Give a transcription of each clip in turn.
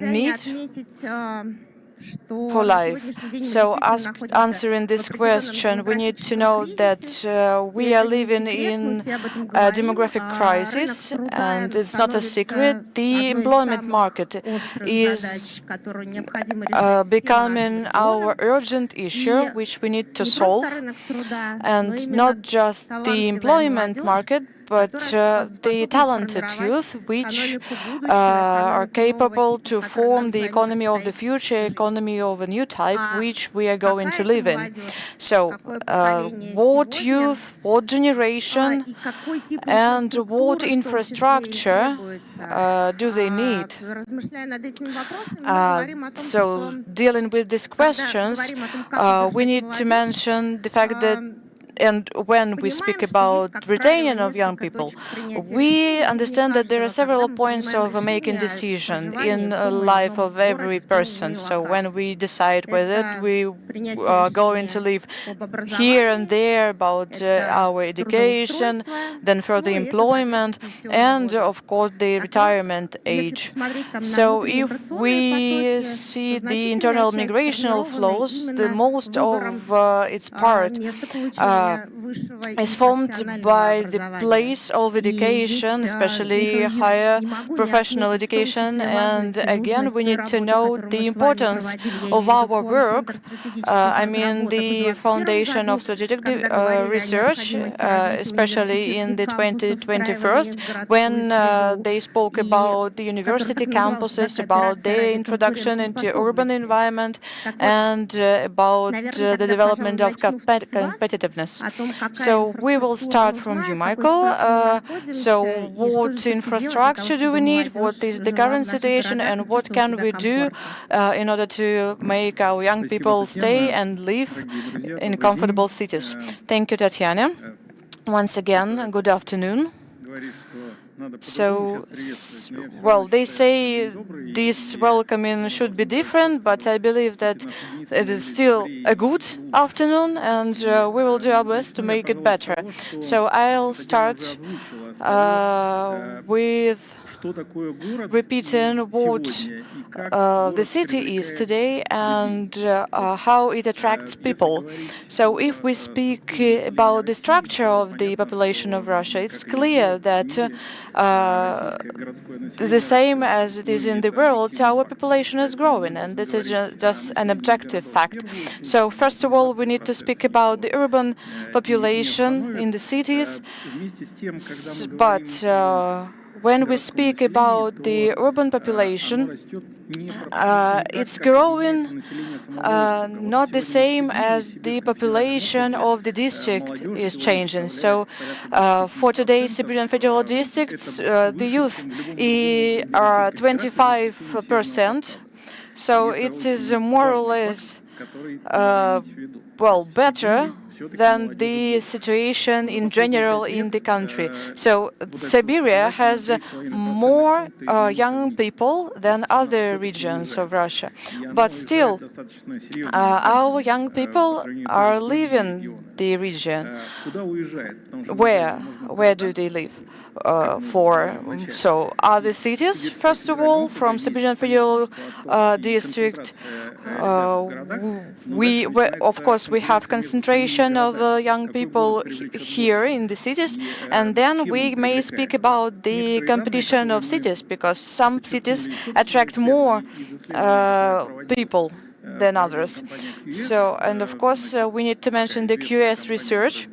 need for life. So answering this question, we need to know that we are living in a demographic crisis, and it's not a secret. The employment market is becoming our urgent issue, which we need to solve, and not just the employment market, but the talented youth, which are capable to form the economy of the future, economy of a new type, which we are going to live in. So, what youth, what generation, and what infrastructure do they need? So, dealing with these questions, we need to mention the fact that, and when we speak about retaining of young people, we understand that there are several points of making decision in the life of every person. So when we decide whether we are going to live here and there, about our education, then further employment, and of course the retirement age. So if we see the internal migrational flows, the most of its part is formed by the place of education, especially higher professional education. And again, we need to know the importance of our work. I mean, the foundation of strategic research, especially in the 2021, when they spoke about the university campuses, about their introduction into urban environment, and about the development of competitiveness. So we will start from you, Michael. So what infrastructure do we need? What is the current situation? And what can we do in order to make our young people stay and live in comfortable cities? Thank you, Tatiana. Once again, good afternoon. So, well, they say this welcoming should be different, but I believe that it is still a good afternoon, and we will do our best to make it better. So I'll start with repeating what the city is today and how it attracts people. So if we speak about the structure of the population of Russia, it's clear that the same as it is in the world, our population is growing, and this is just an objective fact. So first of all, we need to speak about the urban population in the cities, but when we speak about the urban population, it's growing not the same as the population of the district is changing. So for today's Siberian federal districts, the youth are 25%. So it is more or less well, better than the situation in general in the country. So Siberia has more young people than other regions of Russia. But still, our young people are leaving the region. Where do they live? So other cities, first of all, from Siberian Federal District, of course, we have concentration of young people here in the cities, and then we may speak about the competition of cities, because some cities attract more people than others. So, and of course, we need to mention the QS Research,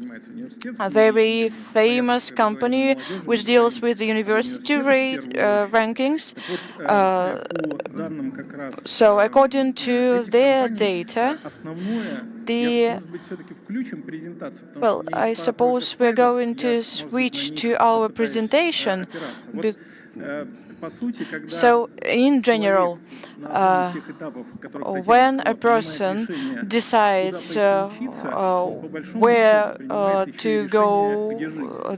a very famous company which deals with the university rankings. So, according to their data, well, I suppose we're going to switch to our presentation. So, in general, when a person decides where to go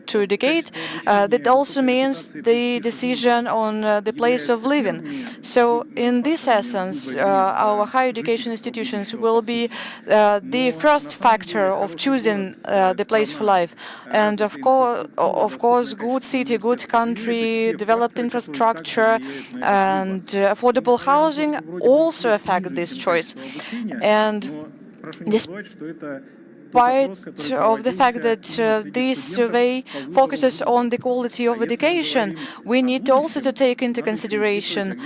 to educate, that also means the decision on the place of living. So, in this essence, our higher education institutions will be the first factor of choosing the place for life. And of course, good city, good country, developed infrastructure, infrastructure and affordable housing also affect this choice. And despite of the fact that this survey focuses on the quality of education, we need also to take into consideration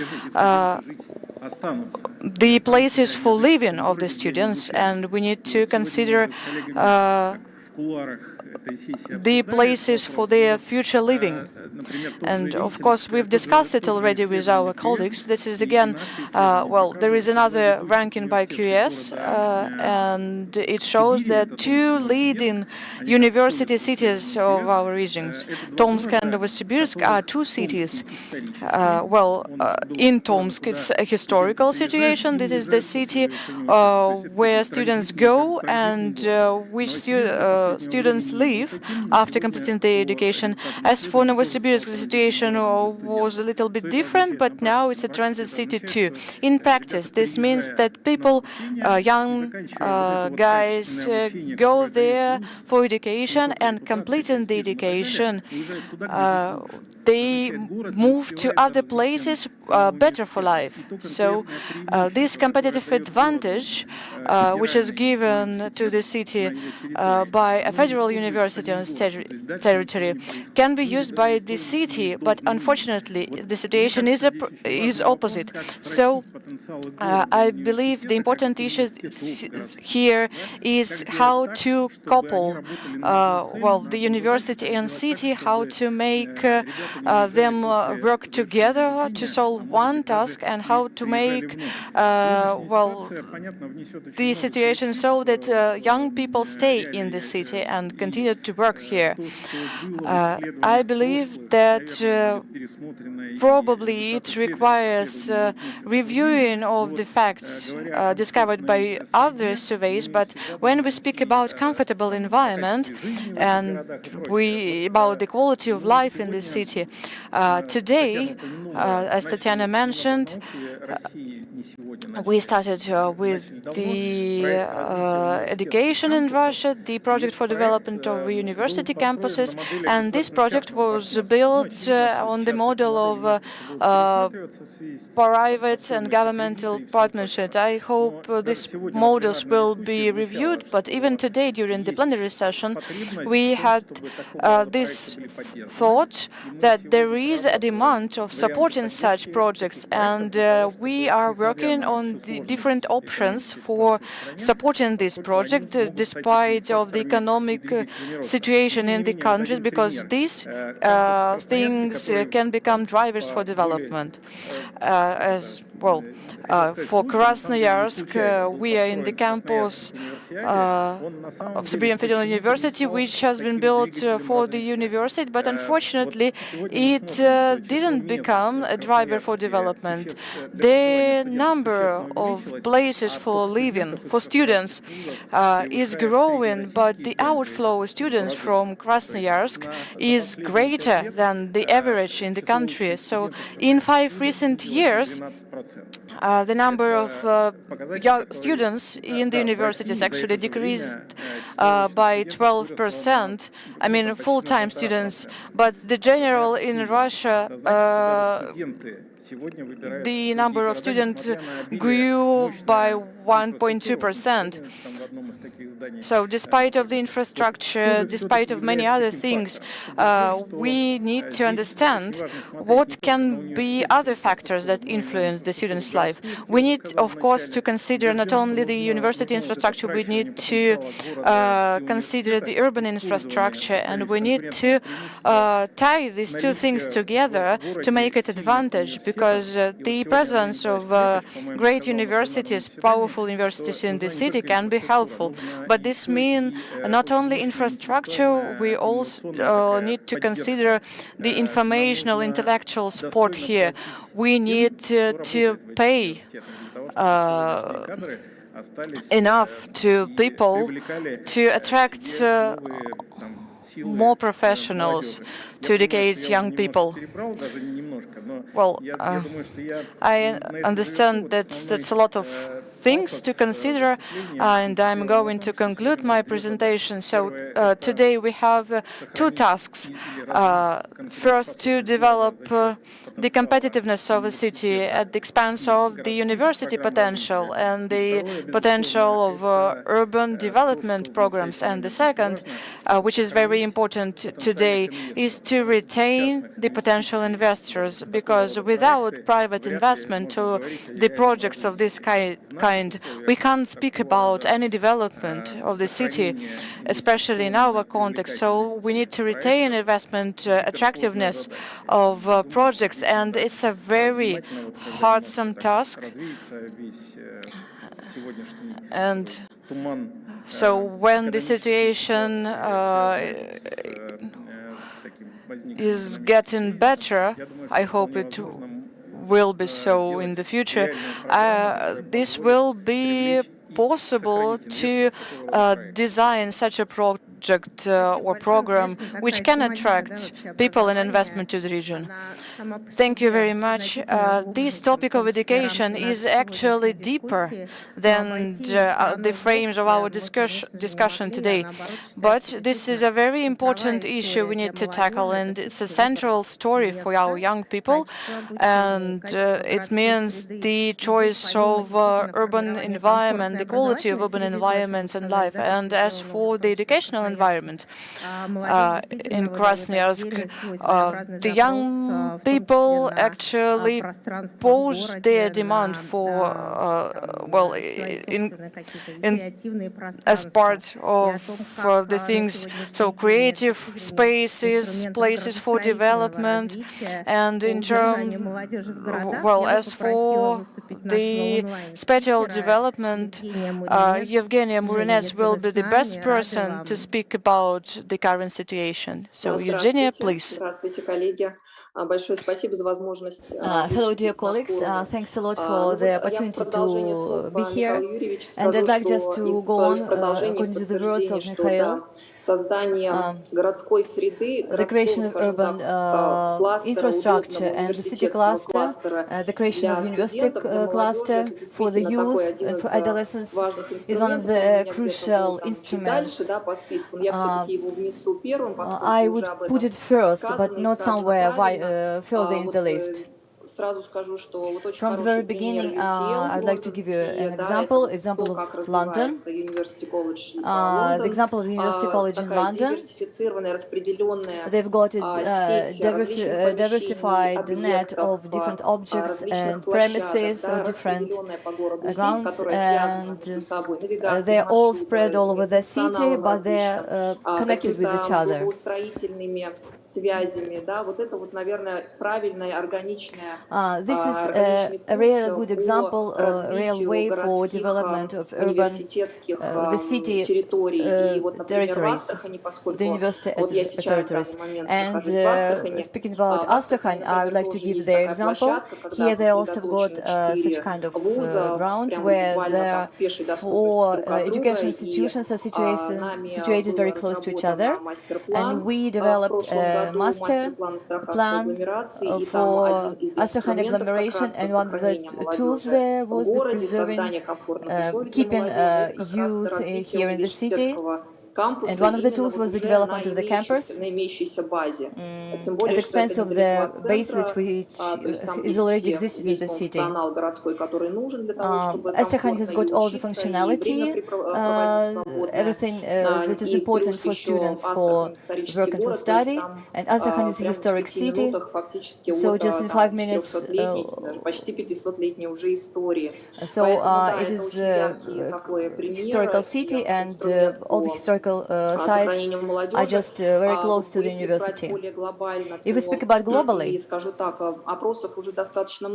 the places for living of the students, and we need to consider the places for their future living. And of course, we've discussed it already with our colleagues. This is again, well, there is another ranking by QS, and it shows that two leading university cities of our regions, Tomsk and Novosibirsk, are two cities. In Tomsk, it's a historical situation. This is the city where students go and which students live after completing their education. As for Novosibirsk, the situation was a little bit different, but now it's a transit city too. In practice, this means that people, young guys, go there for education, and completing the education, they move to other places better for life. So this competitive advantage, which is given to the city by a federal university on its territory, can be used by the city, but unfortunately the situation is opposite. So I believe the important issue here is how to couple the university and city, how to make them work together to solve one task, and how to make the situation so that young people stay in the city and continue to work here. I believe that probably it requires reviewing of the facts discovered by other surveys, but when we speak about comfortable environment and about the quality of life in the city, today, as Tatiana mentioned, we started with the education in Russia, the project for development of university campuses, and this project was built on the model of private and governmental partnership. I hope these models will be reviewed, but even today during the plenary session, we had this thought that there is a demand of supporting such projects, and we are working on the different options for supporting this project despite of the economic situation in the countries, because these things can become drivers for development. As well, for Krasnoyarsk, we are in the campus of Siberian Federal University, which has been built for the university, but unfortunately it didn't become a driver for development. The number of places for living for students is growing, but the outflow of students from Krasnoyarsk is greater than the average in the country. So in 5 recent years, the number of young students in the universities actually decreased by 12%. I mean, full-time students, but the general in Russia, the number of students grew by 1.2%. So despite of the infrastructure, despite of many other things, we need to understand what can be other factors that influence the student's life. We need, of course, to consider not only the university infrastructure, we need to consider the urban infrastructure, and we need to tie these two things together to make it advantage, because the presence of great universities, powerful universities in the city can be helpful. But this means not only infrastructure, we also need to consider the informational, intellectual support here. We need to pay enough to people to attract more professionals to educate young people. Well, I understand that that's a lot of things to consider, and I'm going to conclude my presentation. So today we have two tasks. First, to develop the competitiveness of a city at the expense of the university potential and the potential of urban development programs. And the second, which is very important today, is to retain the potential investors, because without private investment to the projects of this kind, we can't speak about any development of the city, especially in our context. So we need to retain investment attractiveness of projects, and it's a very hard-some task. And so when the situation is getting better, I hope it will be so in the future, this will be possible to design such a project or program which can attract people and investment to the region. Thank you very much. This topic of education is actually deeper than the frames of our discussion today. But this is a very important issue we need to tackle, and it's a central story for our young people. And it means the choice of urban environment, the quality of urban environment and life. And as for the educational environment in Krasnoyarsk, the young people actually pose their demand for, as part of the things, so creative spaces, places for development, and in terms, as for the spatial development, Evgenia Murinets will be the best person to speak about the current situation. So, Eugenia, please. Hello, dear colleagues. Thanks a lot for the opportunity to be here. And I'd like just to go on, according to the words of Mikhail, the creation of urban infrastructure and the city cluster, the creation of university cluster for the youth and for adolescents is one of the crucial instruments. I would put it first, but not somewhere further in the list. From the very beginning, I'd like to give you an example of London. The example of the University College in London. They've got a diversified net of different objects and premises of different grounds, and they're all spread all over the city, but they're connected with each other. This is a really good example, a real way for development of urban, the city territories, the university territories. And speaking about Astrakhan, I would like to give their example. Here they also got such kind of ground where the four education institutions are situated very close to each other. And we developed a master plan for Astrakhan agglomeration, and one of the tools there was the preserving, keeping youth here in the city. And one of the tools was the development of the campus at the expense of the base which is already existed in the city. Astrakhan has got all the functionality, everything that is important for students for work and for study. And Astrakhan is a historic city, so just in 5 minutes, so it is a historical city, and all the historical sites are just very close to the university. If we speak about globally,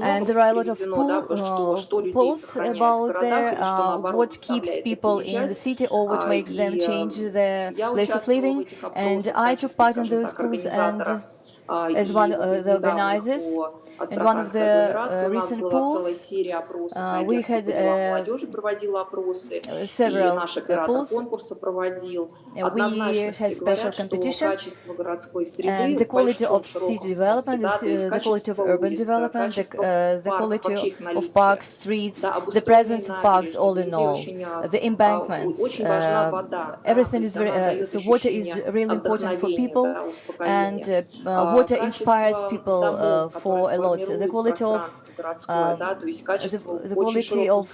and there are a lot of polls about there, what keeps people in the city or what makes them change their place of living, and I took part in those polls, and as one of the organizers. In one of the recent polls, we had several polls. We had special competition, and the quality of city development, the quality of urban development, the quality of parks, streets, the presence of parks, all in all, the embankments, everything is very. So water is really important for people, and water inspires people for a lot. The quality of the quality of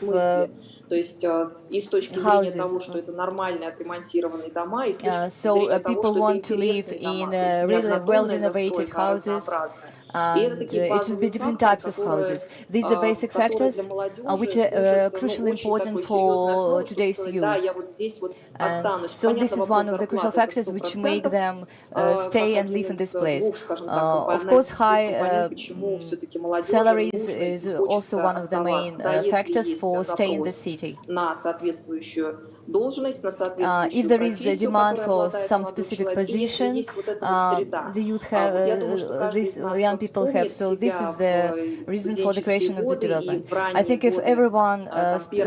houses. So people want to live in really well-renovated houses, and it should be different types of houses. These are basic factors which are crucially important for today's youth. And so this is one of the crucial factors which make them stay and live in this place. Of course, high salaries is also one of the main factors for staying in the city. If there is a demand for some specific position, the youth have, these young people have. So this is the reason for the creation of the development. I think if everyone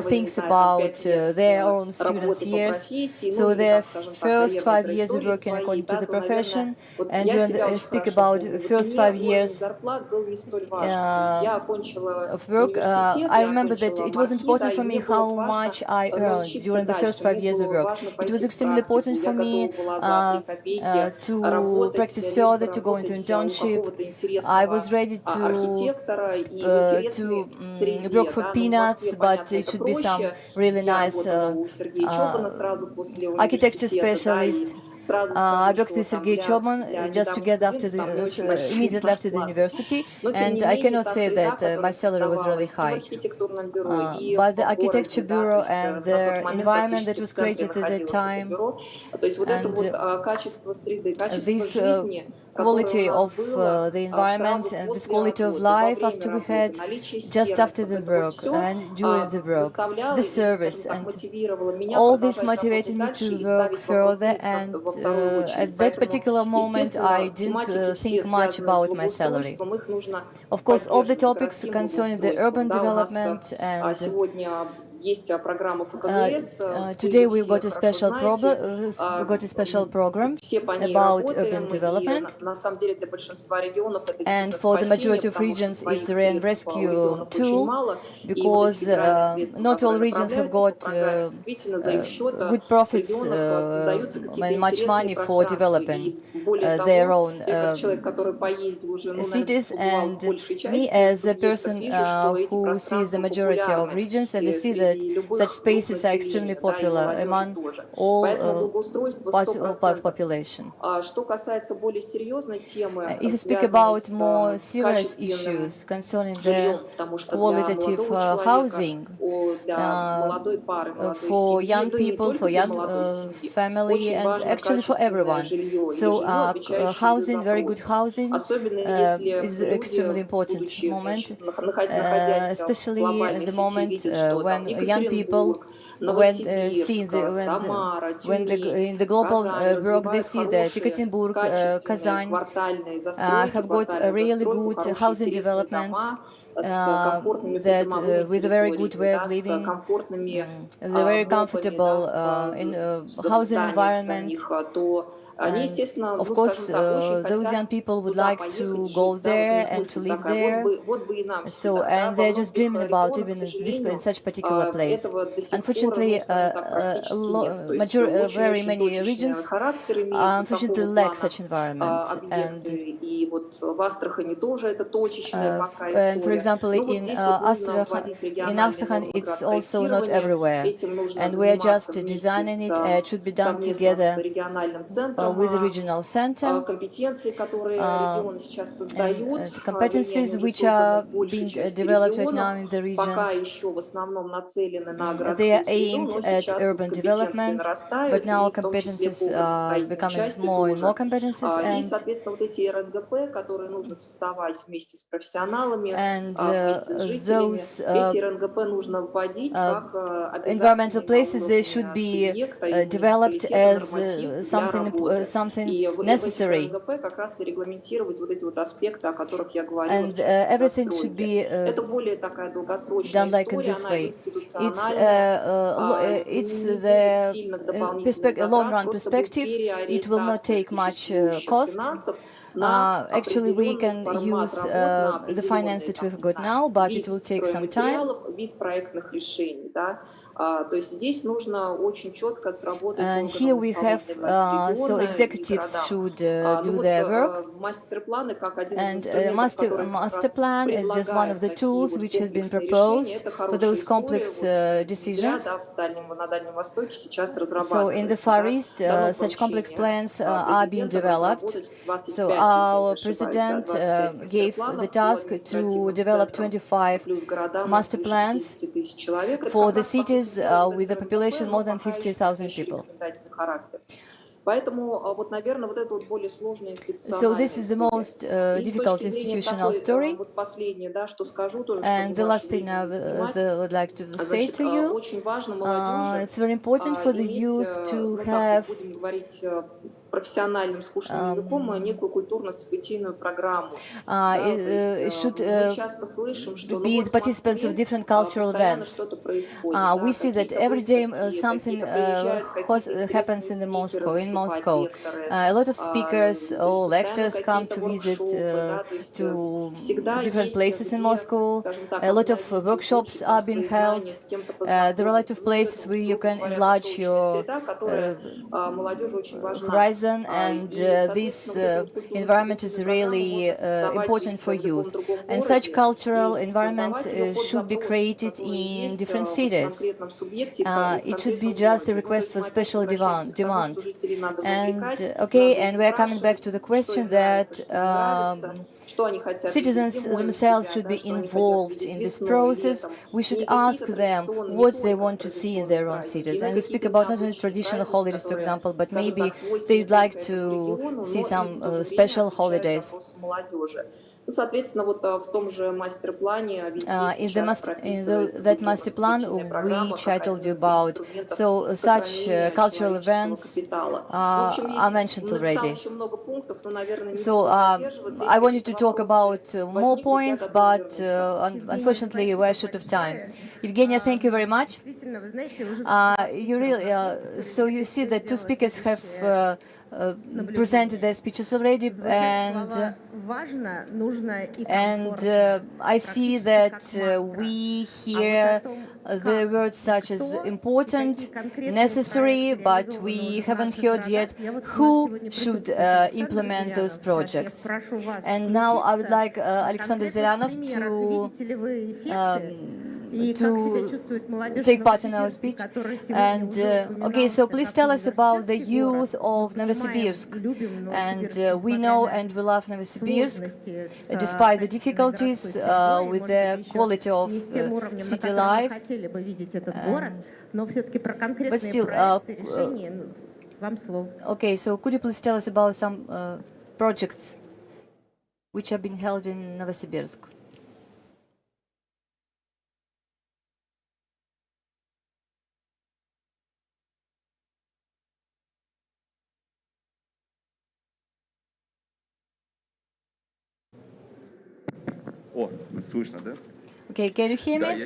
thinks about their own students' years, so their first 5 years of working according to the profession, and during speak about first 5 years of work, I remember that it was important for me how much I earned during the first 5 years of work. It was extremely important for me to practice further, to go into internship. I was ready to work for peanuts, but it should be some really nice architecture specialist. I worked with Sergei Chobman just to get after the immediately after the university, and I cannot say that my salary was really high. But the architecture bureau and the environment that was created at that time, and this quality of the environment and this quality of life after we had just after the work and during the work, the service, and all this motivated me to work further. And at that particular moment, I didn't think much about my salary. Of course, all the topics concerning the urban development and today we've got a special program about urban development, and for the majority of regions it's a rescue tool, because not all regions have got good profits and much money for developing their own cities. And me, as a person who sees the majority of regions, and I see that such spaces are extremely popular among all parts of population. If you speak about more serious issues concerning the qualitative housing for young people, for young family, and actually for everyone, so housing, very good housing, is extremely important moment, especially in the moment when young people, when in the global work, they see that Ekaterinburg, Kazan have got a really good housing developments, that with a very good way of living, they're very comfortable in housing environment. And of course, those young people would like to go there and to live there. So, and they're just dreaming about living in such particular place. Unfortunately, very many regions unfortunately lack such environment. And for example, in Astrakhan, it's also not everywhere. And we're just designing it. It should be done together with the regional center. And the competencies which are being developed right now in the regions, they are aimed at urban development, but now competencies are becoming more and more competencies, and those environmental places, they should be developed as something something necessary. And everything should be done like in this way. It's the long-run perspective. It will not take much cost. Actually, we can use the finance that we've got now, but it will take some time. And here we have, so executives should do their work. And master plan is just one of the tools which has been proposed for those complex decisions. So in the Far East, such complex plans are being developed. So our president gave the task to develop 25 master plans for the cities with a population more than 50,000 people. So this is the most difficult institutional story. And the last thing I would like to say to you, it's very important for the youth to have should be the participants of different cultural events. We see that every day something happens in Moscow. A lot of speakers or lectors come to visit to different places in Moscow. A lot of workshops are being held. There are a lot of places where you can enlarge your horizon, and this environment is really important for youth. And such cultural environment should be created in different cities. It should be just a request for special demand. And and we're coming back to the question that citizens themselves should be involved in this process. We should ask them what they want to see in their own cities. And we speak about not only traditional holidays, for example, but maybe they'd like to see some special holidays. In that master plan which I told you about, so such cultural events are mentioned already. So I wanted to talk about more points, but unfortunately we're short of time. Evgenia, thank you very much. You really, so you see that two speakers have presented their speeches already, and I see that we hear the words such as important, necessary, but we haven't heard yet who should implement those projects. And now I would like Alexander Zырянов to take part in our speech. And so please tell us about the youth of Novosibirsk. And we know and we love Novosibirsk, despite the difficulties with the quality of city life. But still, so could you please tell us about some projects which have been held in Novosibirsk? Okay, can you hear me?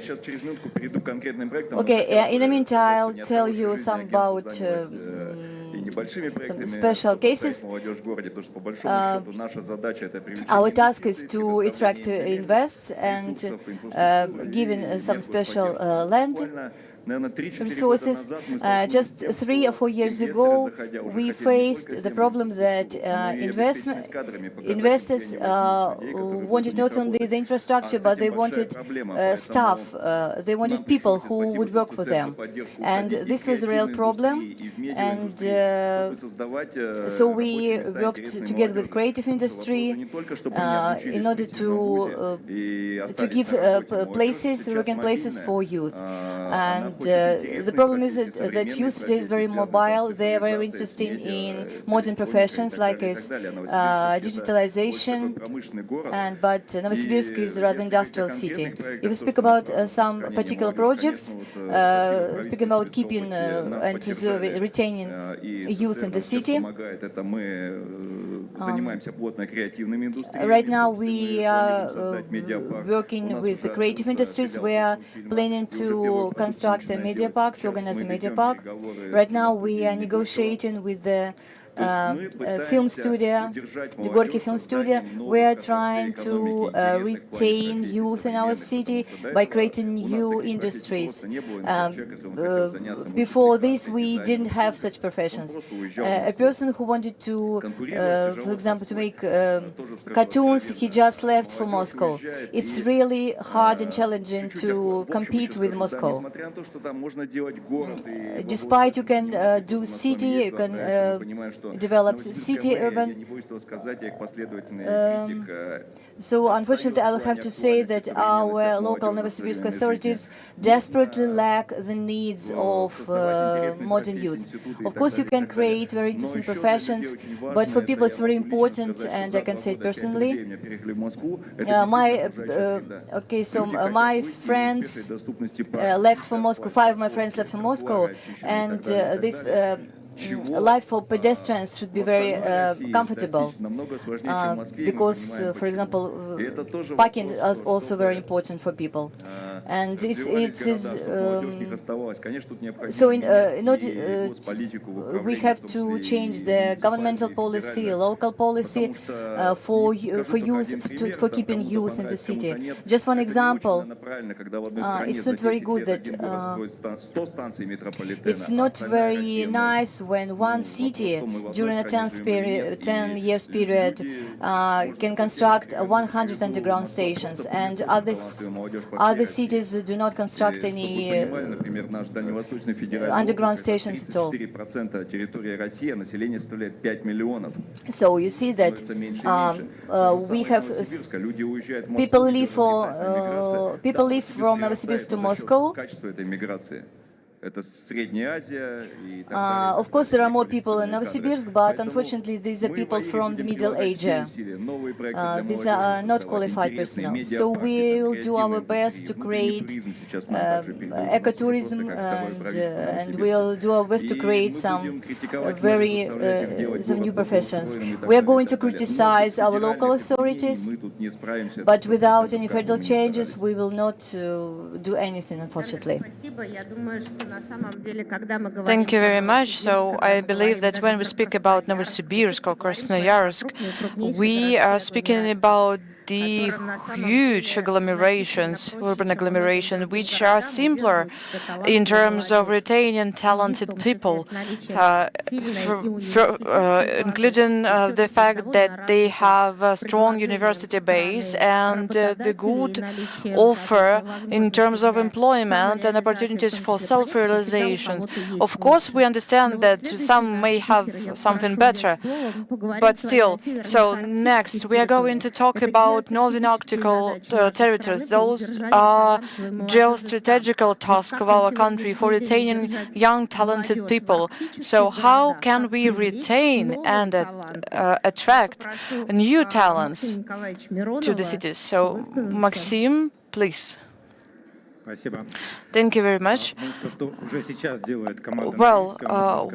Okay, in the meantime, I'll tell you some about some special cases. Our task is to attract investors and giving some special land resources. Just 3 or 4 years ago, we faced the problem that investors wanted not only the infrastructure, but they wanted staff, they wanted people who would work for them. And this was a real problem. And so we worked together with creative industry in order to give places, working places for youth. And And the problem is that youth today is very mobile. They are very interested in modern professions like digitalization. But Novosibirsk is a rather industrial city. If you speak about some particular projects, speaking about keeping and preserving, retaining youth in the city, right now we are working with the creative industries. We are planning to construct a media park, to organize a media park. Right now we are negotiating with the film studio, the Gorky Film Studio. We are trying to retain youth in our city by creating new industries. Before this, we didn't have such professions. A person who wanted to, for example, to make cartoons, he just left for Moscow. It's really hard and challenging to compete with Moscow. Despite you can do city, you can develop city urban. So unfortunately, I will have to say that our local Novosibirsk authorities desperately lack the needs of modern youth. Of course, you can create very interesting professions, but for people it's very important, and I can say it personally. My friends left for Moscow. 5 of my friends left for Moscow, and this life for pedestrians should be very comfortable, because, for example, parking is also very important for people. And it is so in order we have to change the governmental policy, local policy for youth, for keeping youth in the city. Just one example, it's not very good that it's not very nice when one city during a 10 years period can construct 100 underground stations, and other cities do not construct any underground stations at all. So you see that we have people live from Novosibirsk to Moscow. Of course, there are more people in Novosibirsk, but unfortunately, these are people from the Middle Asia. These are not qualified personnel. So we will do our best to create ecotourism, and we'll do our best to create some new professions. We are going to criticize our local authorities, but without any federal changes, we will not do anything, unfortunately. Thank you very much. So I believe that when we speak about Novosibirsk or Krasnoyarsk, we are speaking about the huge agglomerations, urban agglomeration, which are simpler in terms of retaining talented people, including the fact that they have a strong university base and the good offer in terms of employment and opportunities for self-realization. Of course, we understand that some may have something better, but still. So next, we are going to talk about Northern Arctical territories. Those are geostrategical tasks of our country for retaining young, talented people. So how can we retain and attract new talents to the cities? So, Maxim, please. Thank you very much. Well,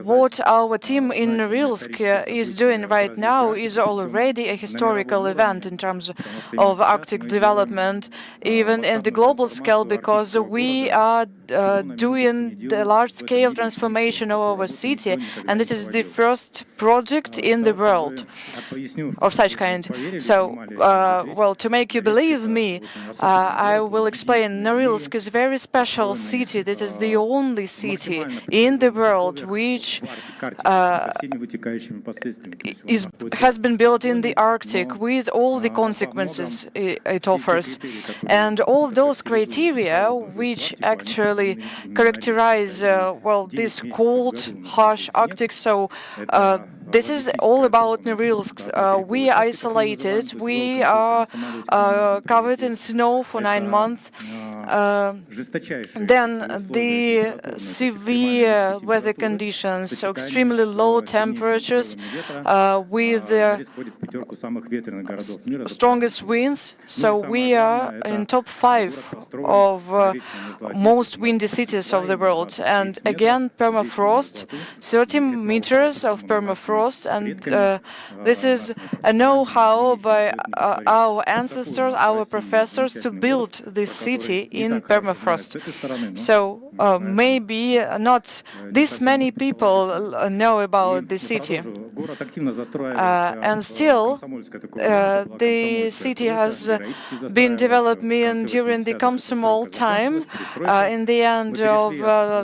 what our team in Norilsk is doing right now is already a historical event in terms of Arctic development, even in the global scale, because we are doing the large-scale transformation of our city, and it is the first project in the world of such kind. So, well, to make you believe me, I will explain. Norilsk is a very special city. This is the only city in the world which has been built in the Arctic with all the consequences it offers. And all those criteria which actually characterize, well, this cold, harsh Arctic. So this is all about Norilsk. We are isolated. We are covered in snow for 9 months. Then the severe weather conditions, so extremely low temperatures with the strongest winds. So we are in top 5 of most windy cities of the world. And again, permafrost, 30 meters of permafrost, and this is a know-how by our ancestors, our professors, to build this city in permafrost. So maybe not this many people know about the city. And still, the city has been developing during the Komsomol time. In the end of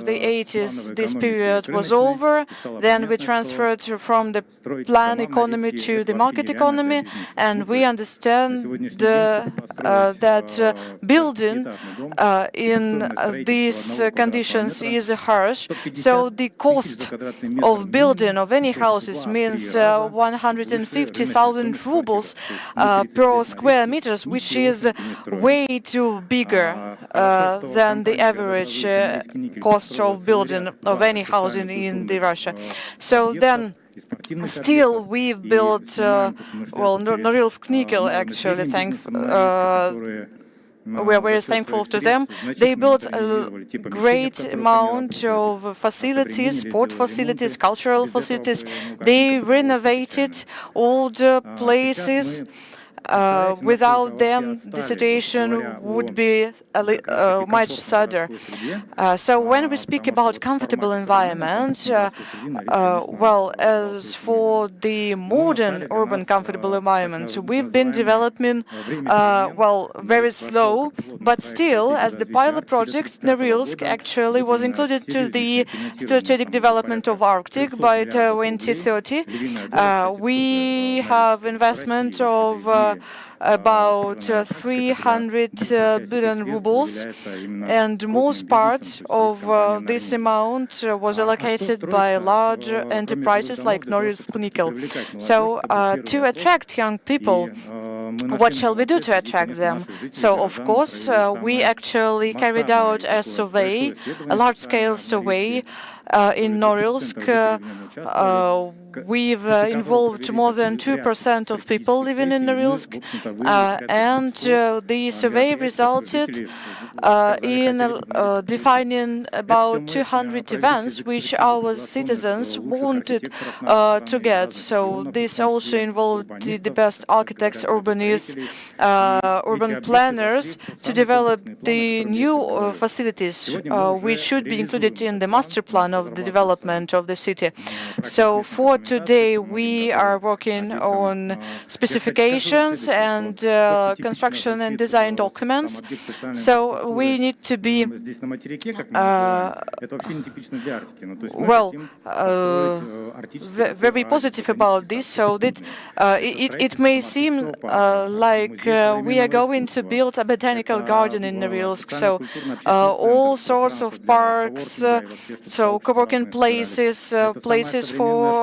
the 80s, this period was over. Then we transferred from the plan economy to the market economy, and we understand that building in these conditions is harsh. So the cost of building of any houses means 150,000 rubles per square meters, which is way too bigger than the average cost of building of any house in the Russia. So then still we built, well, Norilsk Nickel actually, we are very thankful to them. They built a great amount of facilities, sport facilities, cultural facilities. They renovated old places. Without them, the situation would be much sadder. So when we speak about comfortable environment, well, as for the modern urban comfortable environment, we've been developing, well, very slow, but still, as the pilot project, Norilsk actually was included to the strategic development of Arctic by 2030. We have investment of about 300 billion rubles, and most part of this amount was allocated by large enterprises like Norilsk Nickel. So to attract young people, what shall we do to attract them? So, of course, we actually carried out a survey, a large-scale survey in Norilsk. We've involved more than 2% of people living in Norilsk, and the survey resulted in defining about 200 events which our citizens wanted to get. So this also involved the best architects, urbanists, urban planners to develop the new facilities which should be included in the master plan of the development of the city. So for today, we are working on specifications and construction and design documents. So we need to be well, very positive about this. So that it may seem like we are going to build a botanical garden in Norilsk. So all sorts of parks, so co-working places, places for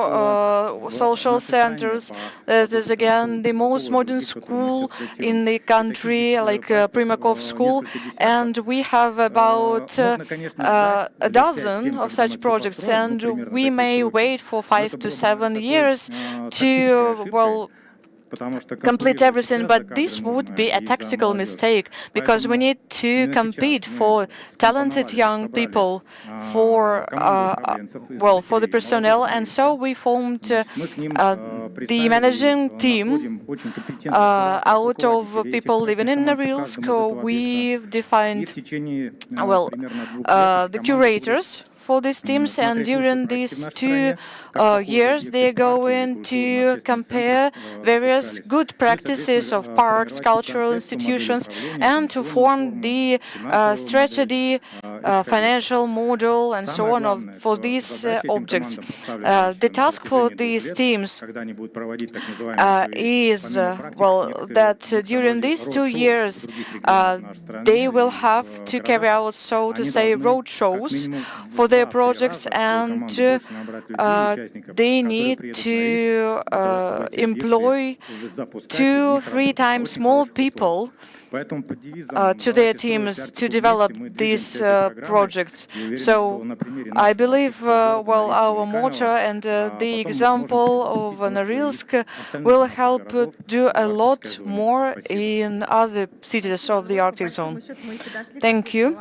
social centers. That is again the most modern school in the country, like Primakov School, and we have about a dozen of such projects, and we may wait for 5 to 7 years to, well, complete everything, but this would be a tactical mistake because we need to compete for talented young people, for well, for the personnel, and so we formed the managing team out of people living in Norilsk. We've defined, well, the curators for these teams, and during these 2 years they are going to compare various good practices of parks, cultural institutions, and to form the strategy, financial model, and so on for these objects. The task for these teams is, well, that during these 2 years they will have to carry out, so to say, road shows for their projects, and they need to employ 2-3 times more people to their teams to develop these projects. So I believe, well, our motto and the example of Norilsk will help do a lot more in other cities of the Arctic zone. Thank you.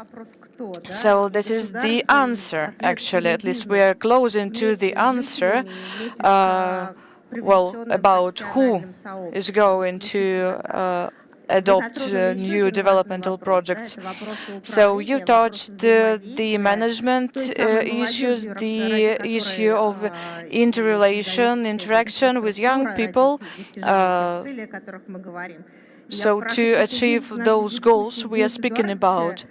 So that is the answer, actually. At least we are closing to the answer. Well, about who is going to adopt new developmental projects. So you touched the management issues, the issue of interaction with young people. So to achieve those goals we are speaking about.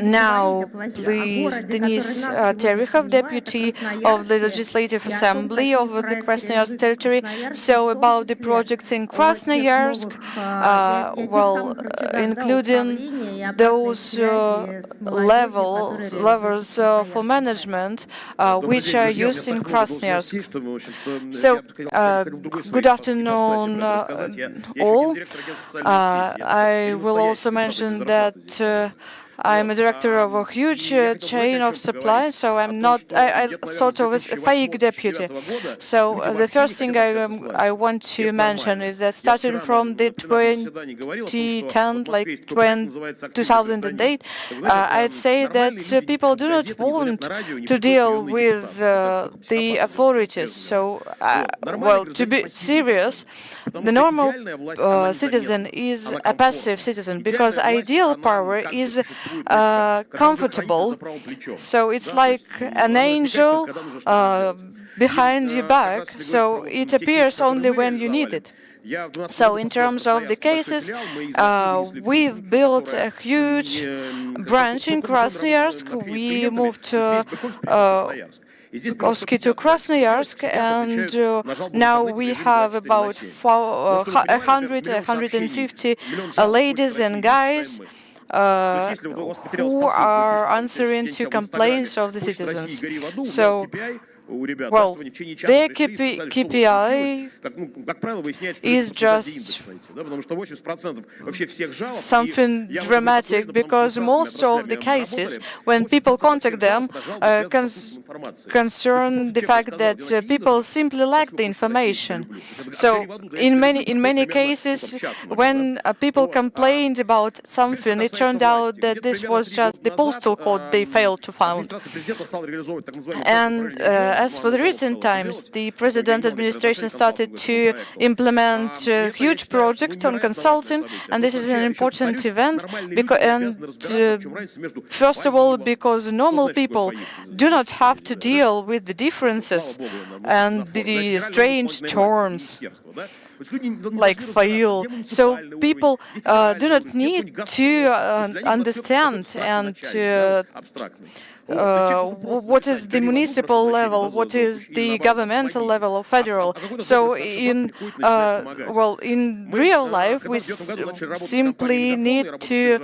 Now, please, Denis Terehov, Deputy of the Legislative Assembly of the Krasnoyarsk territory. So about the projects in Krasnoyarsk, well, including those levels for management which are used in Krasnoyarsk. So, good afternoon all. I will also mention that I'm a director of a huge chain of supply, so I'm not, I sort of a fake deputy. So the first thing I want to mention is that starting from the 2010, like 2008, I'd say that people do not want to deal with the authorities. So, well, to be serious, the normal citizen is a passive citizen because ideal power is comfortable. So it's like an angel behind your back, so it appears only when you need it. So in terms of the cases, we've built a huge branch in Krasnoyarsk. We moved to to Krasnoyarsk, and now we have about 150 ladies and guys who are answering to complaints of the citizens. So, well, their KPI is just something dramatic because most of the cases, when people contact them, concern the fact that people simply lack the information. So, in many cases, when people complained about something, it turned out that this was just the postal code they failed to find. And as for the recent times, the President administration started to implement a huge project on consulting, and this is an important event. First of all, because normal people do not have to deal with the differences and the strange terms like fail. So people do not need to understand and what is the municipal level, what is the governmental level or federal. So in in real life, we simply need to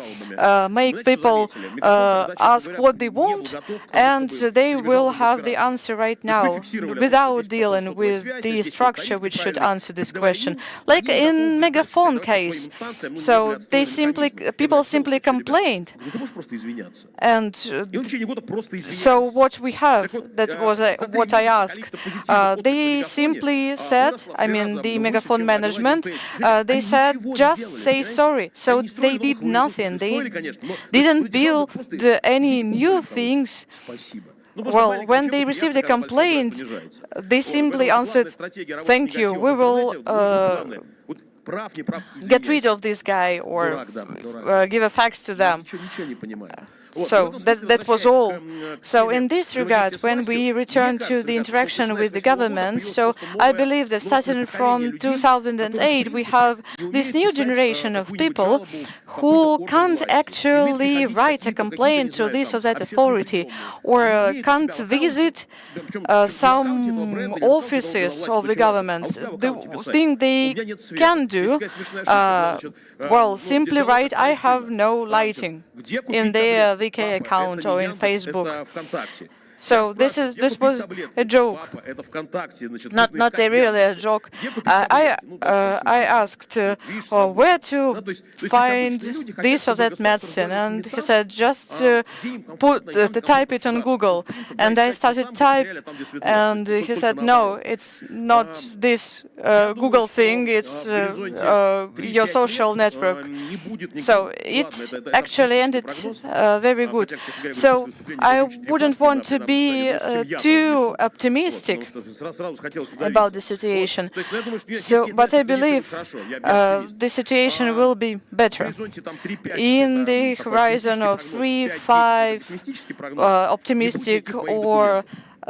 make people ask what they want, and they will have the answer right now without dealing with the structure which should answer this question. Like in Megaphone case, so people simply complained, and so what we have, that was what I asked, they simply said, I mean the Megaphone management, they said just say sorry. So they did nothing, they didn't build any new things. Well, when they received a complaint, they simply answered, thank you, we will get rid of this guy or give a fax to them. So that was all. So in this regard, when we return to the interaction with the government, so I believe that starting from 2008, we have this new generation of people who can't actually write a complaint to this or that authority, or can't visit some offices of the government. The thing they can do, well, simply write, I have no lighting in their VK account or in Facebook. So this was a joke, not a really a joke. I asked where to find this or that medicine, and he said just type it on Google. And I started type, and he said no, it's not this Google thing, it's your social network. So it actually ended very good. So I wouldn't want to be too optimistic about the situation. So, but I believe the situation will be better. In the horizon of 3, 5 optimistic, or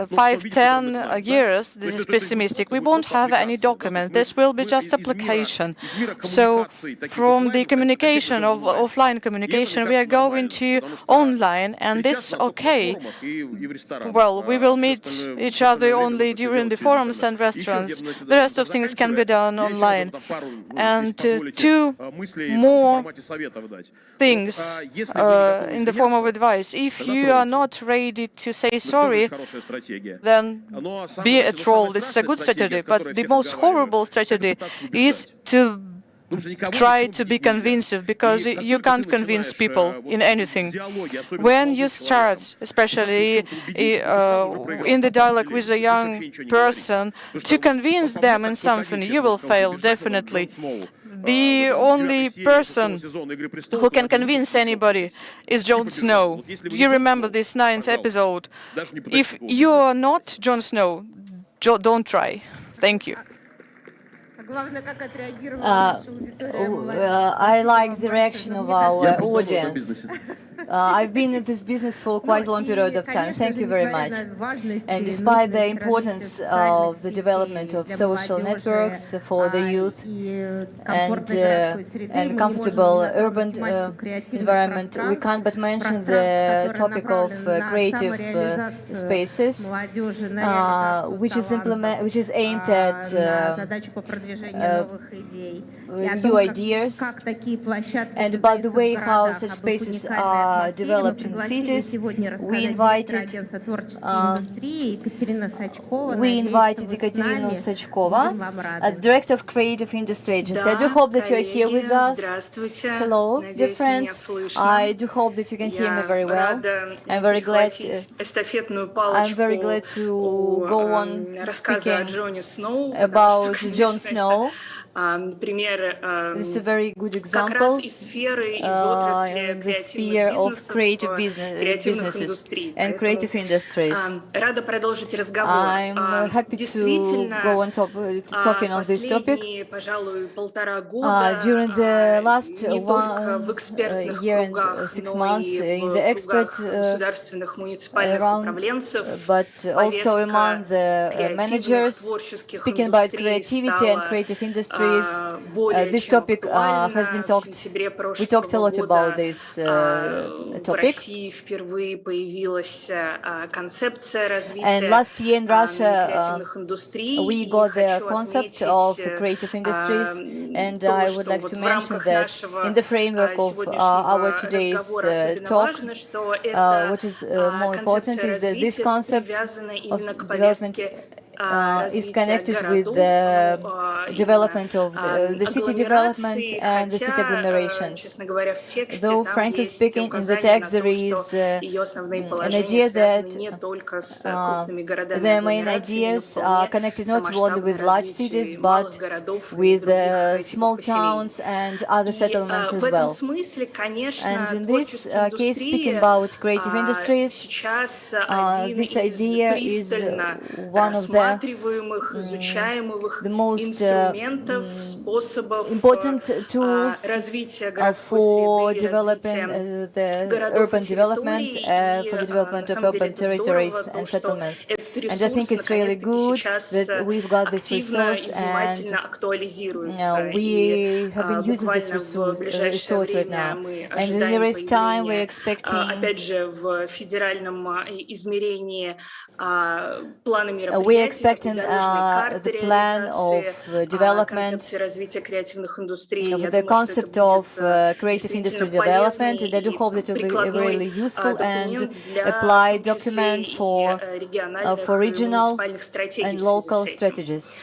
5, 10 years, this is pessimistic. We won't have any document. This will be just application. So from the communication of offline communication, we are going to online, and this okay. Well, we will meet each other only during the forums and restaurants. The rest of things can be done online. And two more things in the form of advice. If you are not ready to say sorry, then be a troll. This is a good strategy, but the most horrible strategy is to try to be convincing, because you can't convince people in anything. When you start, especially in the dialogue with a young person, to convince them in something, you will fail, definitely. The only person who can convince anybody is Jon Snow. Do you remember this 9th episode? If you are not Jon Snow, don't try. Thank you. I like the reaction of our audience. I've been in this business for quite a long period of time. Thank you very much. And despite the importance of the development of social networks for the youth and comfortable urban environment, we can't but mention the topic of creative spaces, which is aimed at new ideas, and about the way how such spaces are developed in cities. We invited Ekaterina Sachkova as Director of Creative Industry Agency. I do hope that you are here with us. Hello, dear friends. I do hope that you can hear me very well. I'm very glad to go on speaking about Jon Snow. This is a very good example in the sphere of creative businesses and creative industries. I'm happy to go on talking on this topic. During the last 1 year and 6 months in the expert round, but also among the managers, speaking about creativity and creative industries, this topic has been talked. We talked a lot about this topic. And last year in Russia, we got the concept of creative industries, and I would like to mention that in the framework of our today's talk, what is more important is that this concept of development is connected with the development of the city development and the city agglomerations. Though, frankly speaking, in the text there is an idea that the main ideas are connected not only with large cities, but with small towns and other settlements as well. And in this case, speaking about creative industries, this idea is one of the most important tools for developing the urban development, for the development of urban territories and settlements. And I think it's really good that we've got this resource, and we have been using this resource right now. And in the nearest time, we're expecting respecting the plan of development of the concept of creative industry development, and I do hope that it will be a really useful and applied document for regional and local strategies.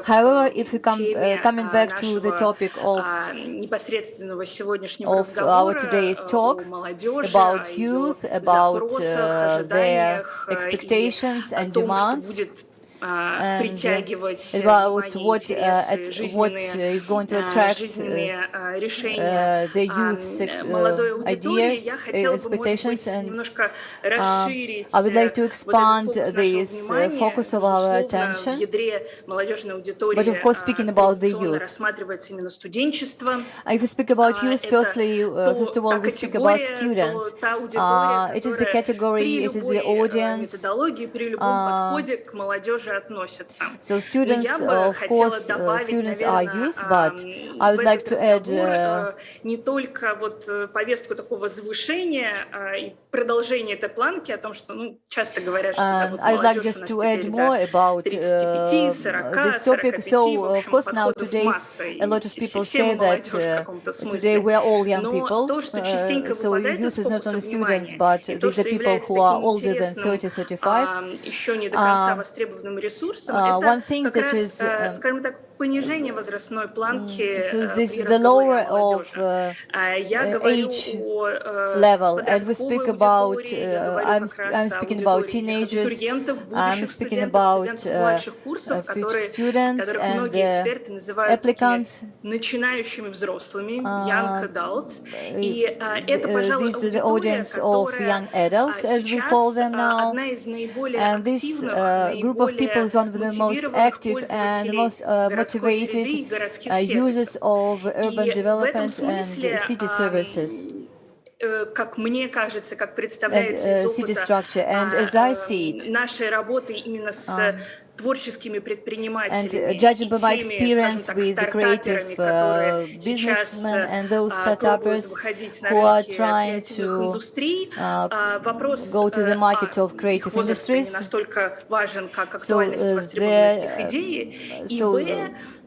However, if we coming back to the topic of our today's talk about youth, about their expectations and demands, and about what is going to attract the youth's ideas, expectations, and I would like to expand this focus of our attention, but of course speaking about the youth. If we speak about youth, first of all, we speak about students. It is the category, it is the audience. So students, of course, students are youth, but I would like to add не только вот повестку такого завышения и продолжения этой планки о том, что, ну, часто говорят, что вот I would like just to add more about this topic. So, of course, nowadays a lot of people say that today we are all young people. So youth is not only students, but these are people who are older than 30, 35. One thing that is, so this the lower of age level, as we speak about, I'm speaking about teenagers, I'm speaking about future students and applicants. These are the audience of young adults, as we call them now, and this group of people is one of the most active and most motivated users of urban development and city services. Как мне кажется, как представляется из опыта нашей работы именно с творческими предпринимателями, and judging by my experience with the creative businessmen and those startups who are trying to go to the market of creative industries,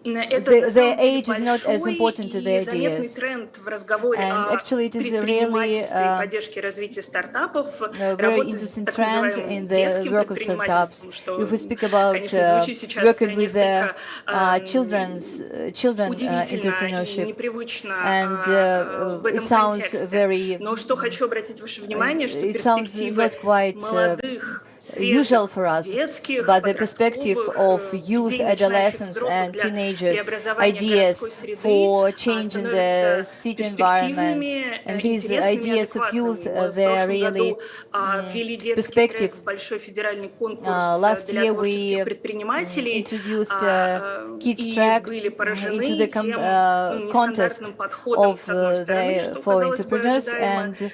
their age is not as important to their ideas. And actually it is a really very interesting trend in the work of startups. If we speak about working with the children entrepreneurship, and it sounds very, it sounds not quite usual for us, but the perspective of youth, adolescents and teenagers' ideas for changing the city environment, and these ideas of youth, they are really perspective. Last year we introduced Kids Track into the contest of for entrepreneurs, and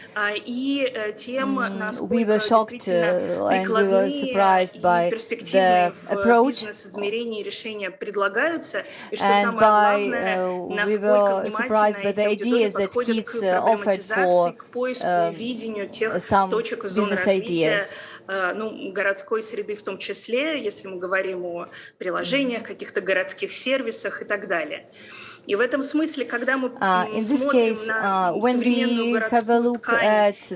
we were shocked and we were surprised by the approach, and we were surprised by the ideas that kids offered for some business ideas. Ну, городской среды в том числе, если мы говорим о приложениях, каких-то городских сервисах и так далее. И в этом смысле, когда мы смотрим на современную городскую ткань и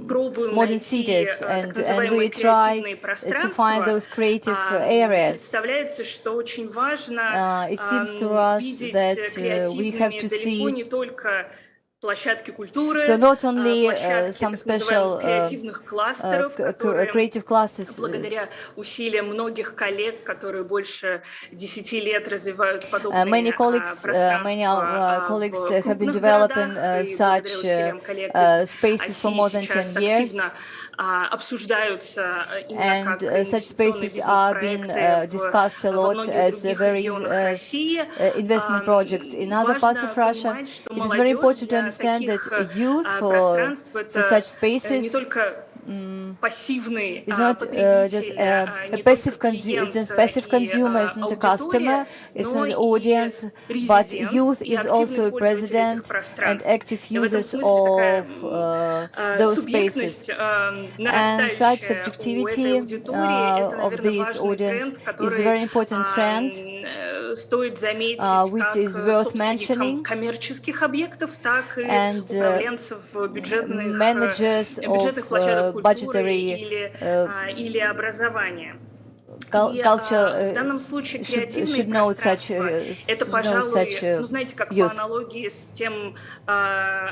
пробуем найти так называемые креативные пространства, представляется, что очень важно видеть креативными далеко не только площадки культуры, so not only some так special креативных кластеров, creative classes, благодаря усилиям многих коллег, которые больше 10 лет развивают подобные many colleagues have been developing such spaces for more than 10 years. And such spaces are being discussed a lot as very investment projects in other parts of Russia. It is very important to understand that youth for such spaces пассивный is not just потребитель, a не passive только клиент just passive и consumer, is not a customer, аудитория, it's но not an и audience, but резидент, youth и is активный also a пользователь этих president and пространств. active И в этом users смысле такая of those spaces. субъектность And such нарастающая у этой subjectivity аудитории, это, of наверное, this важный audience тренд, is a который very important trend, стоит заметить which как is worth собственникам mentioning, коммерческих объектов, так и and управленцев managers of бюджетных площадок культуры budgetary или образования. И culture в данном случае креативные should know пространства — это, should know пожалуй, such ну, знаете, как по youth. аналогии с тем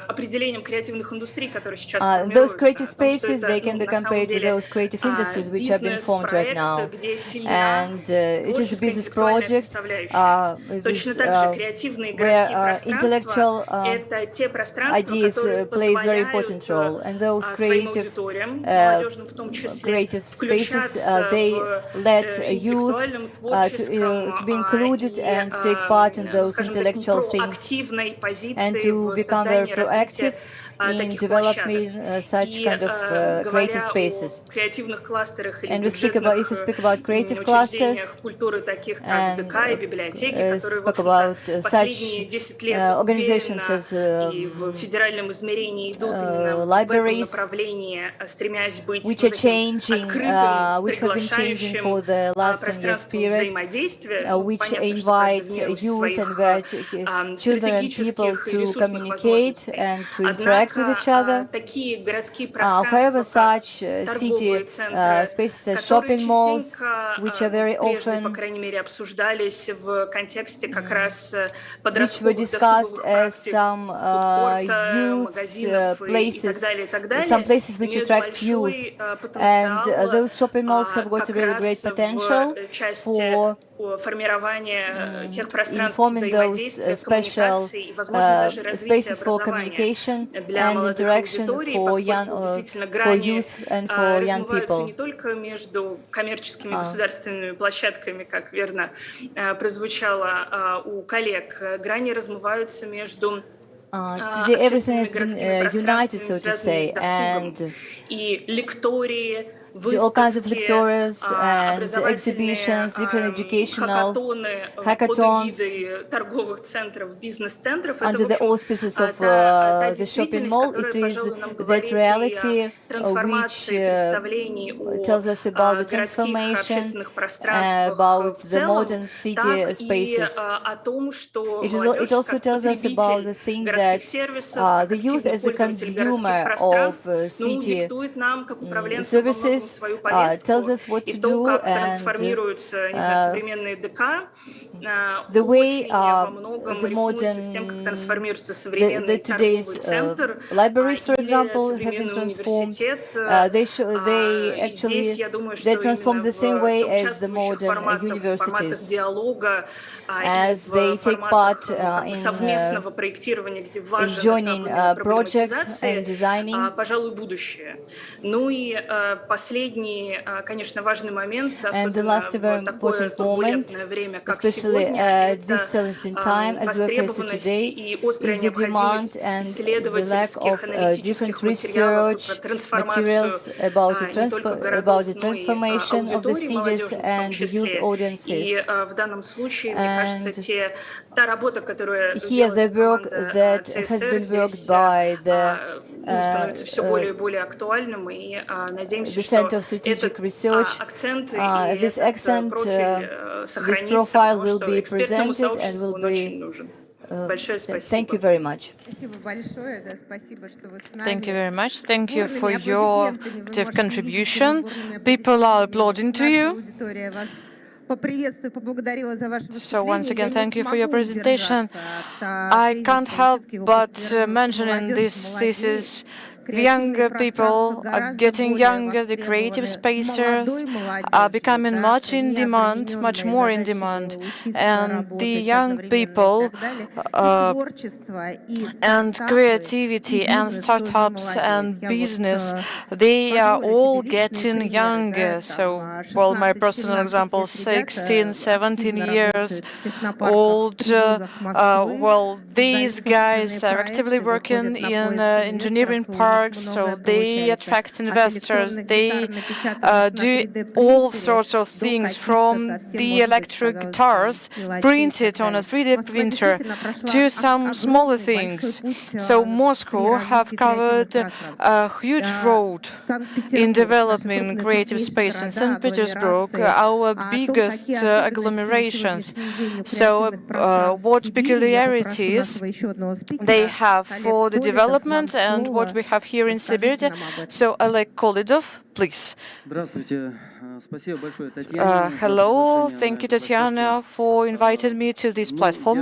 определением креативных индустрий, которые сейчас Those creative формируются, о том, что spaces, they это, can ну, be на самом compared with деле those creative industries which are being formed right now. бизнес-проект, где сильна And it is a творческая, business интеллектуальная project составляющая. Точно with, так же креативные where городские пространства intellectual — это те пространства, ideas которые plays very позволяют important role. And those своим creative аудиториям, молодежным в том числе, creative spaces, включаться they в let youth интеллектуальном, творческом to be included and to take part in ну, those скажем так, intellectual things проактивной and позиции to в become very создании и развитии proactive in таких площадок. developing such И kind of creative говоря spaces. о креативных кластерах или And we speak about, if we speak about creative clusters учреждениях культуры, таких как and ДК и библиотеки, которые, в speak общем-то, about последние such 10 лет organizations уверенно as и в федеральном измерении идут именно в этом libraries, направлении, стремясь быть which вот are этим changing, открытым, which have been changing приглашающим for the last 10 years пространством period, взаимодействия. Ну, which понятно, что каждый invite в меру youth and своих children and people стратегических и to ресурсных communicate возможностей. and to interact with each Однако other. такие городские However, пространства, как such торговые city центры, spaces as которые shopping malls, частенько which are very прежде, по often крайней мере, обсуждались в контексте как раз which were подростковых discussed досуговых as практик, some фудкорта, youth магазинов и так далее, some places which имеют attract youth. большой And потенциал those shopping malls have got как really great раз potential в части for формирования тех пространств informing those взаимодействия, special коммуникации и, возможно, даже развития spaces for образования communication для and молодых interaction аудиторий, for young, поскольку действительно for грани youth and for young размываются people. не только между коммерческими государственными площадками, как верно прозвучало у коллег, грани размываются между Today everything has been united, so to say, and и лектории, all kinds of выставки, lectures and образовательные exhibitions, different educational хакатоны под hackathons эгидой торговых центров, бизнес-центров. Это, under в the общем, auspices of та the shopping действительность, mall. которая, It is пожалуй, нам that говорит и reality о трансформации представлений о tells us about the городских transformation, общественных пространствах about в the целом, modern city так и spaces. о том, что It молодежь also как tells us about the потребитель thing городских that сервисов, как the youth активный as a пользователь городских consumer пространств, of ну, city диктует нам, как управленцам, во многом services, свою tells повестку, us what и to то, do, как and трансформируются, не знаю, современные ДК, the way очень во многом the рифмуется с тем, как modern, трансформируется современный today's торговый центр libraries, for или example, have been современный transformed. университет. They И здесь, actually я думаю, что they transform именно the same в way as the соучаствующих modern форматах universities, диалога as и they в take форматах part как бы in совместного проектирования, где важен joining этап project проблематизации, and designing. пожалуй, будущее. Ну и последний, конечно, важный момент, And the особенно last very в такое important moment, турбулентное время, как especially сегодня, at это this challenging time as we're facing востребованность today, и острая is the demand необходимость and the lack исследовательских, of аналитических different материалов research про трансформацию materials about не только about городов, the но и transformation of the аудиторий cities молодежных в том and youth числе. И audiences. в данном случае, мне кажется, And та работа, которая here the делает work команда that has ЦСР, been worked здесь by the становится все более и более актуальным, и надеемся, the что Center of Strategic этот Research, акцент и this этот accent, профиль this сохранится, profile потому will что be экспертному presented and сообществу will он be. очень нужен. Большое спасибо. Thank you very much. Спасибо большое, да, спасибо, что вы с нами. Thank you very much. Thank you for Бурными your аплодисментами вы active можете contribution. увидеть, бурными People are аплодисментами applauding to наша you. аудитория вас поприветствую, поблагодарила за ваше So выступление. once again, Я не thank you for your смогу presentation. удержаться от I тезиса, can't и help всё-таки его but поддерживаю, что mentioning молодежь this молодеет. thesis. The Креативные younger people пространства are гораздо getting более younger, the creative востребованы spaces молодой are молодежью, becoming да, much in demand, much more in demand. And the young people and creativity and startups and business, they are all getting younger. So, well, my personal example, 16, 17 years old. Well, these guys are actively working in engineering parks. parks, so they attract investors. They do all sorts of things, from the electric guitars printed on a 3D printer to some smaller things. So Moscow have covered a huge road in developing creative space. In St. Petersburg, our biggest agglomerations. So what peculiarities they have for the development and what we have here in Siberia. So Oleg Kolidov, please. Hello, thank you, Tatiana, for inviting me to this platform.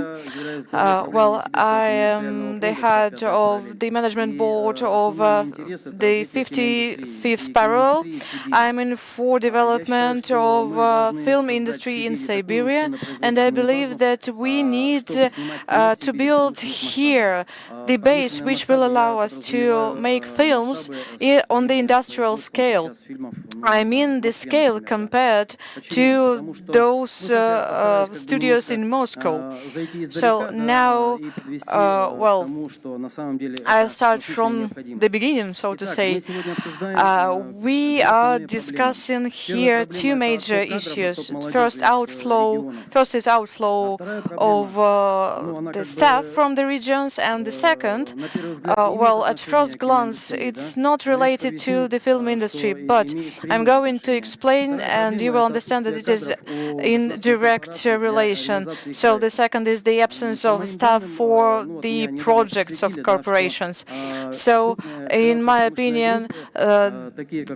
Well, I am the head of the management board of the 55th Parallel. I'm in for development of film industry in Siberia, and I believe that we need to build here the base which will allow us to make films on the industrial scale. I mean the scale compared to those studios in Moscow. So now, well, I'll start from the beginning, so to say. We are discussing here two major issues. First is outflow of the staff from the regions, and the second, well, at first glance, it's not related to the film industry, but I'm going to explain, and you will understand that it is in direct relation. So the second is the absence of staff for the projects of corporations. So, in my opinion,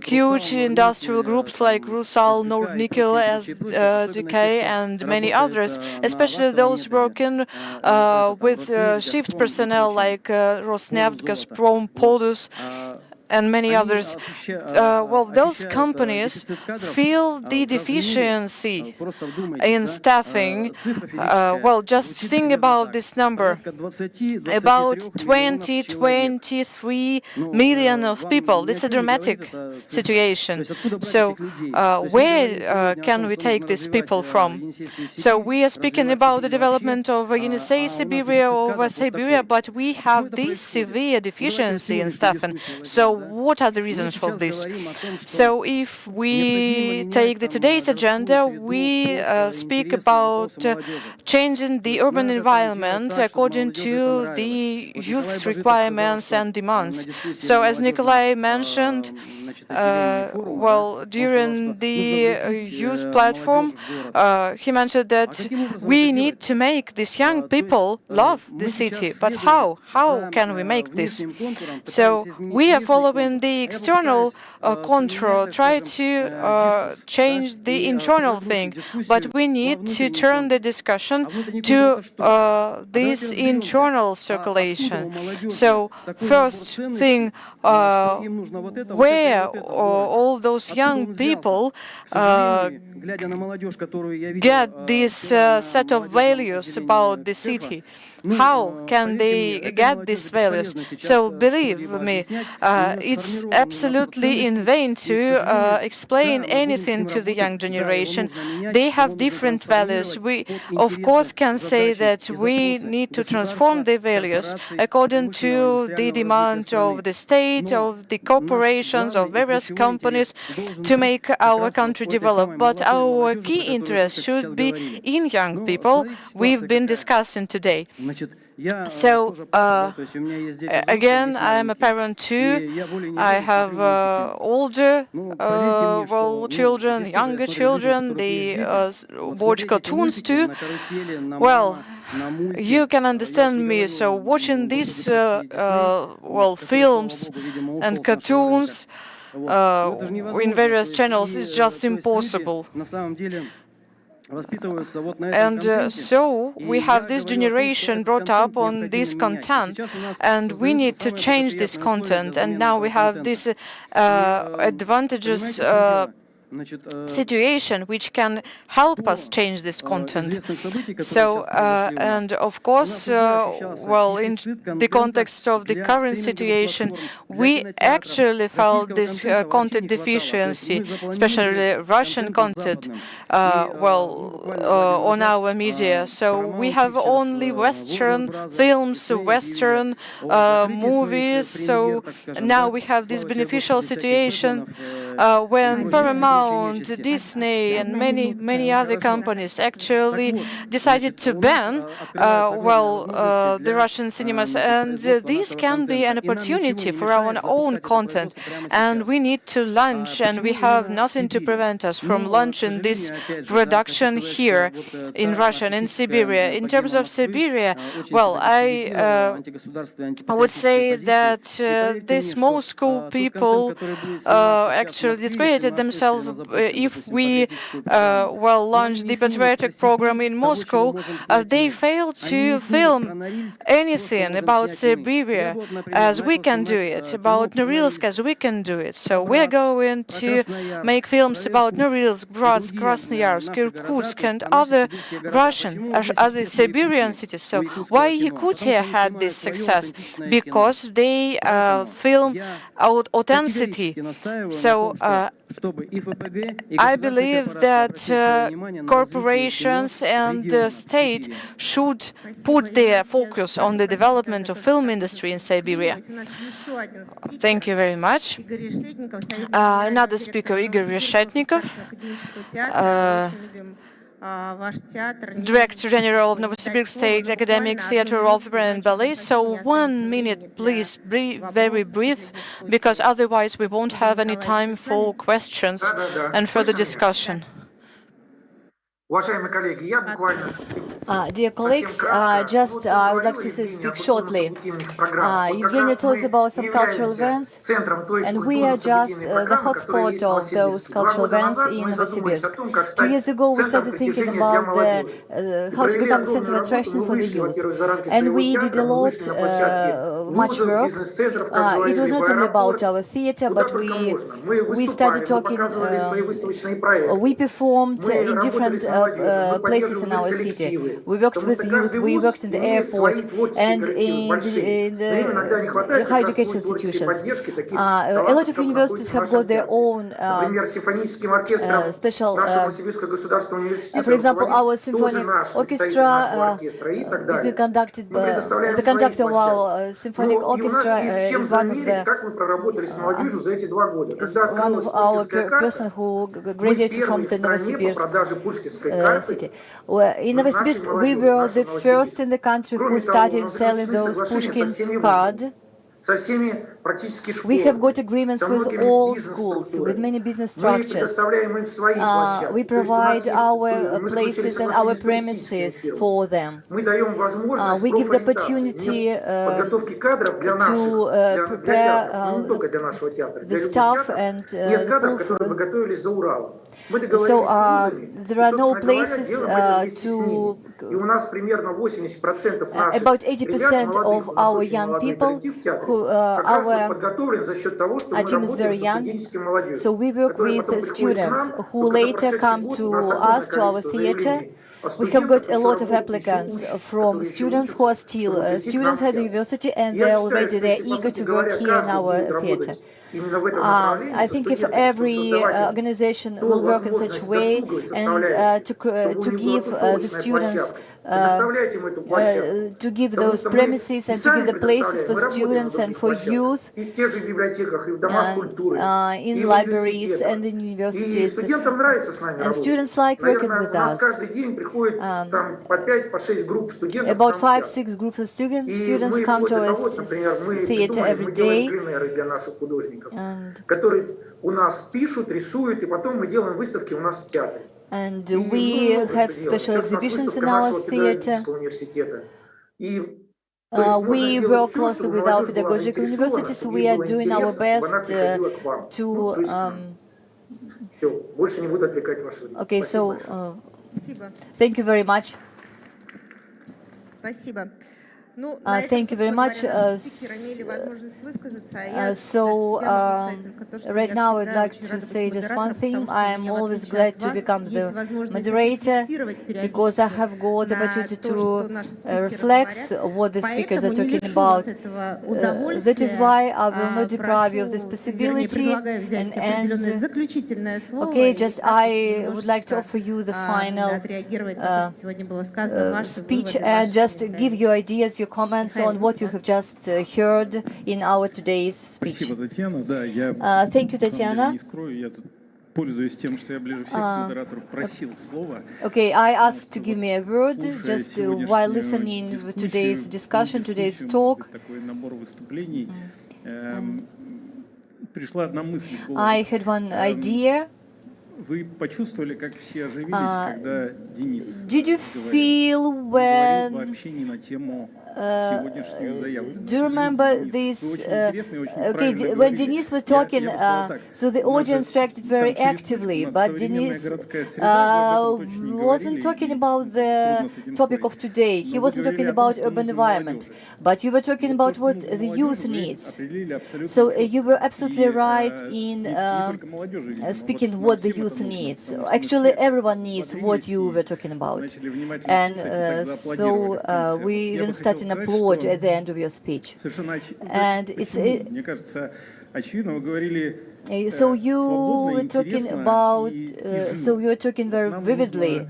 huge industrial groups like Rusal, Nordnickel, SDK, and many others, especially those working with shift personnel like Rosneft, Gazprom, Podus, and many others, well, those companies feel the deficiency in staffing. Well, just think about this number. About 23 million of people. This is a dramatic situation. So where can we take these people from? So we are speaking about the development of Yenisei Siberia or Siberia, but we have this severe deficiency in staffing. So what are the reasons for this? So if we take the today's agenda, we speak about changing the urban environment according to the youth requirements and demands. So as Nikolai mentioned, well, during the youth platform, he mentioned that we need to make these young people love the city. But how? How can we make this? So we are following the external control, try to change the internal thing, but we need to turn the discussion to this internal circulation. So first thing, where all those young people get this set of values about the city? How can they get these values? So believe me, it's absolutely in vain to explain anything to the young generation. They have different values. We, of course, can say that we need to transform the values according to the demand of the state, of the corporations, of various companies to make our country develop. But our key interest should be in young people we've been discussing today. So, again, I am a parent too. I have older well, children, younger children. They watch cartoons too. Well, you can understand me. So, watching these well, films and cartoons in various channels is just impossible. And so we have this generation brought up on this content, and we need to change this content. And now we have these advantages situation which can help us change this content. So, and of course, well, in the context of the current situation, we actually felt this content deficiency, especially Russian content, on our media. So we have only Western films, Western movies. So now we have this beneficial situation when Paramount, Disney, and many other companies actually decided to ban, the Russian cinemas, and this can be an opportunity for our own content. And we need to launch, and we have nothing to prevent us from launching this production here in Russia and in Siberia. In terms of Siberia, well, I would say that these Moscow people actually discredited themselves if we launched the patriotic program in Moscow. They failed to film anything about Siberia as we can do it, about Norilsk as we can do it. So we're going to make films about Norilsk, Bratsk, Krasnoyarsk, Irkutsk, and other other Siberian cities. So why Yakutia had this success? Because they film authenticity. So I believe that corporations and the state should put their focus on the development of film industry in Siberia. Thank you very much. Another speaker, Igor Reshetnikov, Director General of Novosibirsk State Academic Theatre of Opera and Ballet. So 1 minute, please, be very brief, because otherwise we won't have any time for questions and further discussion. Dear colleagues, I would like to speak shortly. Evgeny told us about some cultural events, and we are just the hotspot of those cultural events in Novosibirsk. 2 years ago, we started thinking about how to become the center of attraction for the youth, and we did a lot, much work. It was not only about our theater, but we started talking. We performed in different places in our city. We worked with youth, we worked in the airport and in the higher education institutions. A lot of universities have got their own special, for example, our symphonic orchestra is being conducted by the conductor of our symphonic orchestra is one of our person who graduated from the Novosibirsk city. In Novosibirsk, we were the first in the country who started selling those Pushkin cards. We have got agreements with all schools, with many business structures. We provide our places and our premises for them. We give the opportunity to prepare the staff and so there are no places to... About 80% of our young people, our team is very young, so we work with students who later come to us, to our theater. We have got a lot of applicants from students who are still students at the university, and they're eager to work here in our theater. I think if every organization will work in such a way and to give the students to give those premises and to give the places for students and for youth in libraries and in universities, and students like working with us. About 5-6 groups of students come to our theater every day. And we have special exhibitions in our theater. We work closely with our pedagogical universities, so we are doing our best to... Okay, so thank you very much. Thank you very much. Right now I'd like to say just one thing. I am always glad to become the moderator because I have got the opportunity to reflect what the speakers are talking about. That is why I will not deprive you of this possibility. Okay, just I would like to offer you the final speech and just give you ideas, your comments on what you have just heard in our today's speech. Thank you, Tatiana. Okay, I asked to give me a word just while listening to today's discussion, today's talk. I had one idea. Did you feel when do you remember this? Okay, when Denise was talking, so the audience reacted very actively, but Denise wasn't talking about the topic of today. He wasn't talking about urban environment, but you were talking about what the youth needs. So you were absolutely right in speaking what the youth needs. Actually, everyone needs what you were talking about. And so we even started an applaud at the end of your speech. And it's so you were talking about so you were talking very vividly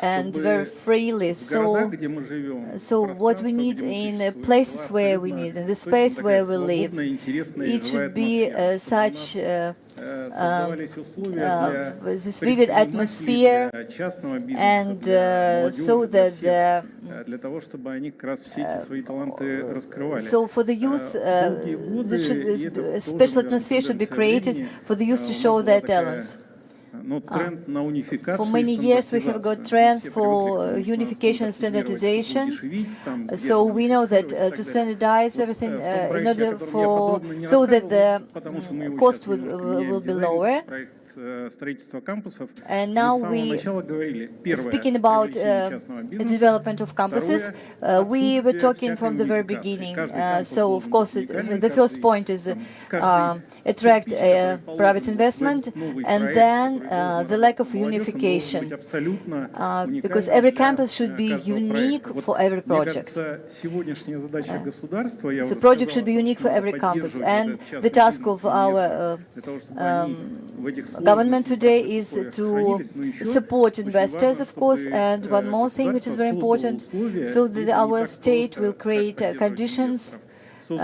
and very freely. So what we need in places where we need, in the space where we live, it should be such this vivid atmosphere, and so that so for the youth, a special atmosphere should be created for the youth to show their talents. For many years we have got trends for unification and standardization. So we know that to standardize everything in order for so that the cost will be lower. And now we, speaking about the development of campuses, we were talking from the very beginning. So of course, the first point is attract private investment, and then the lack of unification, because every campus should be unique for every project. The project should be unique for every campus, and the task of our government today is to support investors, of course, and one more thing which is very important, so that our state will create conditions for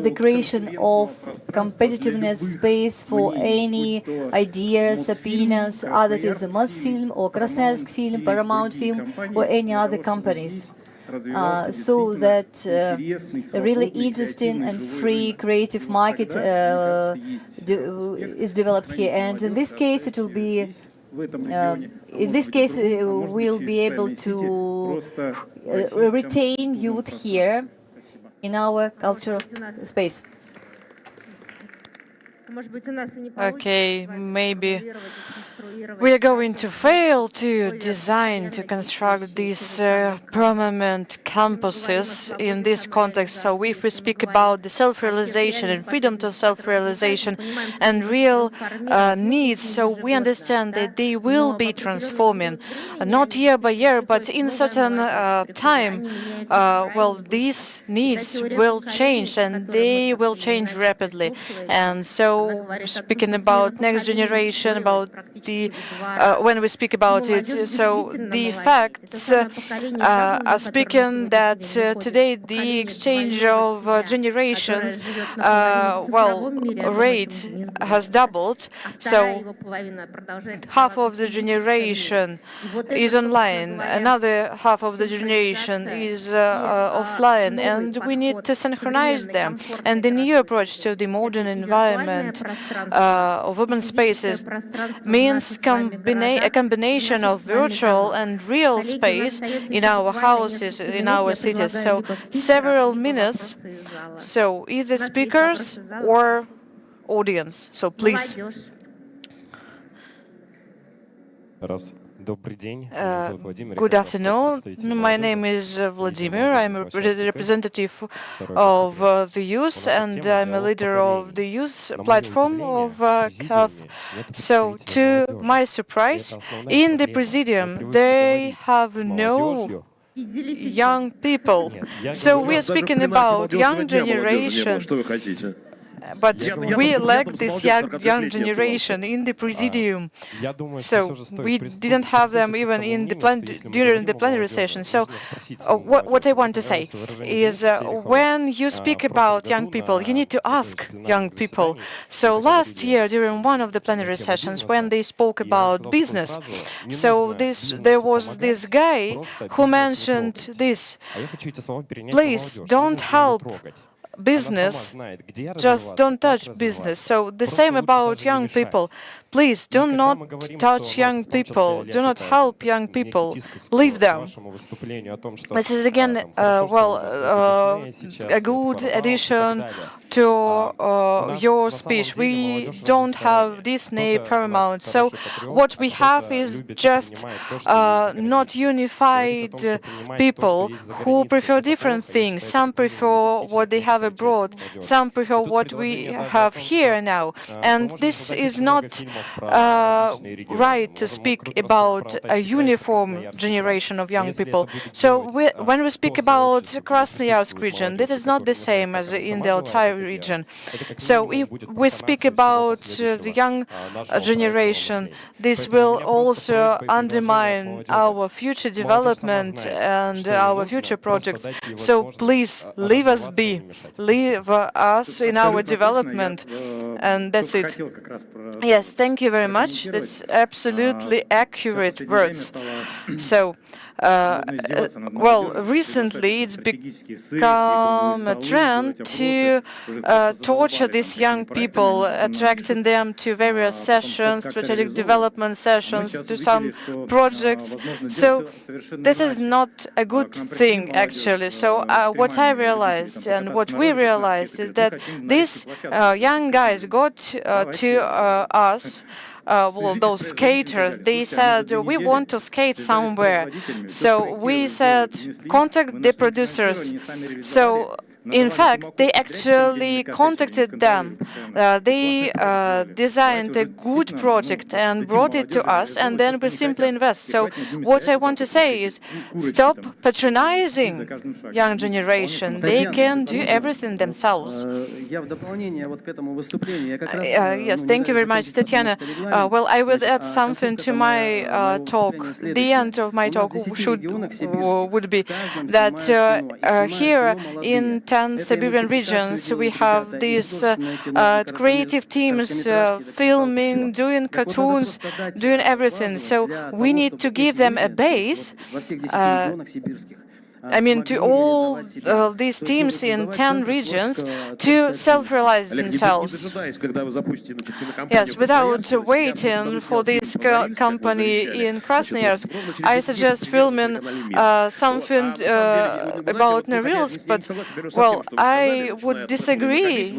the creation of competitiveness space for any ideas, opinions, either it is a Mosfilm or Krasnoyarsk Film, Paramount Film, or any other companies. So that a really interesting and free creative market is developed here. And in this case, it will be. In this case, we'll be able to retain youth here in our cultural space. Okay, maybe we are going to fail to design, to construct these permanent campuses in this context. So if we speak about the self-realization and freedom to self-realization and real needs, so we understand that they will be transforming, not year by year, but in certain time, well, these needs will change, and they will change rapidly. And so speaking about next generation, about the when we speak about it, so the facts are speaking that today the exchange of generations, well, rate has doubled. So half of the generation is online, another half of the generation is offline, and we need to synchronize them. And the new approach to the modern environment of urban spaces means a combination of virtual and real space in our houses, in our cities. So several minutes, so either speakers or audience. So please. Good afternoon. My name is Vladimir. I'm a representative of the youth, and I'm a leader of the youth platform of KF. So, to my surprise, in the presidium, they have no young people. So we are speaking about young generation. But we lack this young generation in the presidium. So we didn't have them even in the during the plenary session. So what I want to say is when you speak about young people, you need to ask young people. So last year during one of the plenary sessions when they spoke about business, so there was this guy who mentioned this: please don't help business, just don't touch business. So the same about young people. Please do not touch young people, do not help young people, leave them. This is again, a good addition to your speech. We don't have Disney, Paramount. So what we have is just not unified people who prefer different things. Some prefer what they have abroad, some prefer what we have here now. And this is not right to speak about a uniform generation of young people. So when we speak about Krasnoyarsk region, that is not the same as in the Altai region. So if we speak about the young generation, this will also undermine our future development and our future projects. So please leave us be, leave us in our development, and that's it. Yes, thank you very much. That's absolutely accurate words. So, recently it's become a trend to torture these young people, attracting them to various sessions, strategic development sessions, to some projects. So this is not a good thing, actually. So what I realized and what we realized is that these young guys got to us, those skaters, they said, we want to skate somewhere. So we said, contact the producers. So in fact, they actually contacted them. They designed a good project and brought it to us, and then we simply invest. So what I want to say is, stop patronizing young generation. They can do everything themselves. Yes, thank you very much, Tatiana. Well, I will add something to my talk. The end of my talk would be that here in 10 Siberian regions, we have these creative teams filming, doing cartoons, doing everything. So we need to give them a base. I mean, to all these teams in 10 regions to self-realize themselves. Yes, without waiting for this company in Krasnoyarsk, I suggest filming something about Norilsk, but, well, I would disagree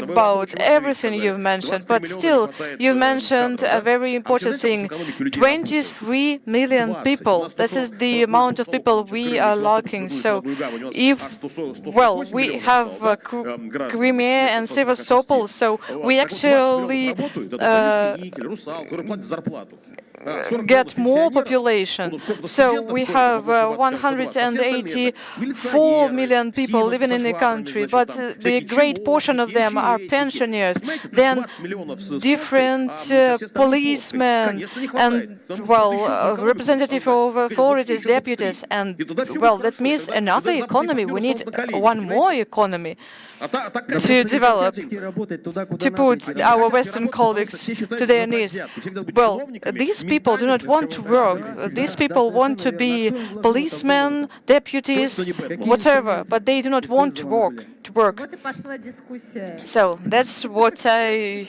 about everything you've mentioned, but still, you mentioned a very important thing: 23 million people. This is the amount of people we are lacking. So if, well, we have Crimea and Sevastopol, so we actually get more population. So we have 184 million people living in the country, but the great portion of them are pensioners, then different policemen and, well, representative of authorities, deputies, and, well, that means another economy. We need one more economy to develop, to put our Western colleagues to their needs. Well, these people do not want to work. These people want to be policemen, deputies, whatever, but they do not want to work. at work. Вот и пошла дискуссия. So that's what I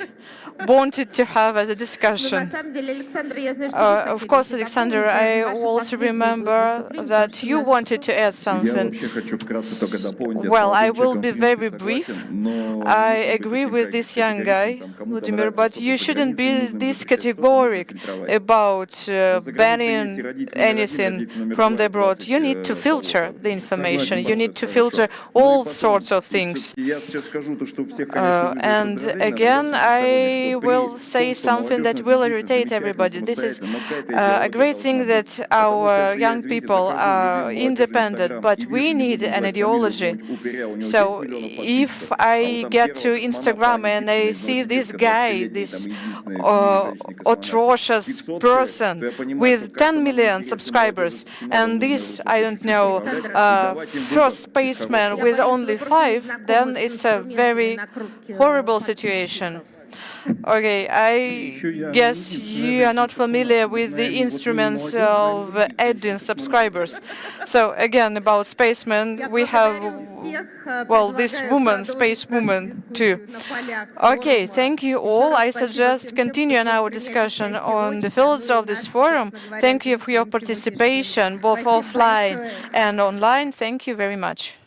wanted to have as a Но на discussion. самом деле, Александр, я знаю, что вы Of хотели course, еще Alexander, дополнить, I наверное, ваше also последнее будет remember выступление, that потому что you у нас wanted to add Я something. вообще хочу вкратце только дополнить. Я с Well, I молодым will человеком, be в принципе, very brief. согласен, но I не стоит быть agree таким with this young guy, категоричным. Там кому-то Vladimir, нравится but что-то you за shouldn't границей, be нужно this где-то что-то нужно categoric фильтровать. about За границей есть и banning родитель номер один, anything родитель номер from два, the и abroad. 20 You need to полов filter the разных. information. Согласен, You что need это to хорошо. filter Ну и all потом, sorts of things. всё-таки я сейчас скажу то, что у всех, конечно, вызовет And раздражение, но я again, всегда сторонник, I что при will say том, что something молодежь that нас will действительно irritate замечательно, everybody. This is самостоятельно, но какая-то a идеология great thing должна that быть. Потому что our если я, young извините, people захожу в are ревью молодежи independent, Инстаграм but и we вижу, не need буду an называть фамилию, ideology. какого-нибудь упыря, у него 10 So миллионов if подписчиков, а у I там get первого to космонавта Instagram and I Никиткина из see this Новосибирска, guy, 20-летний, this там единственный в мире женщине-космонавте, atrocious 500 человек, person то я понимаю, with что как-то 10 надо million интересы молодежи subscribers, все-таки надо and нужно this, русло I don't чуть-чуть know, направлять и давать им выбор из spaceman хорошего. with Я боюсь, only что вы просто не 5, знакомы then с it's a инструментами very накрутки horrible situation. подписчиков. Okay, I Еще я guess единственная you are not женщина-космонавт, familiar мы with the знаем, вот мы instruments молодежь знаем of других adding женщин-космонавтов. subscribers. So again, about spacemen, Я we have, благодарю всех, well, this предлагаю woman, продолжить space нашу woman, too. дискуссию на полях Okay, форума. thank you Еще all. раз I спасибо suggest всем тем, continue кто on смог our принять discussion участие on the очно, fields ну и of this нас, forum. собственно говоря, Thank you for your зрителям сегодняшним. participation, both Спасибо offline большое. and online. Thank you very much.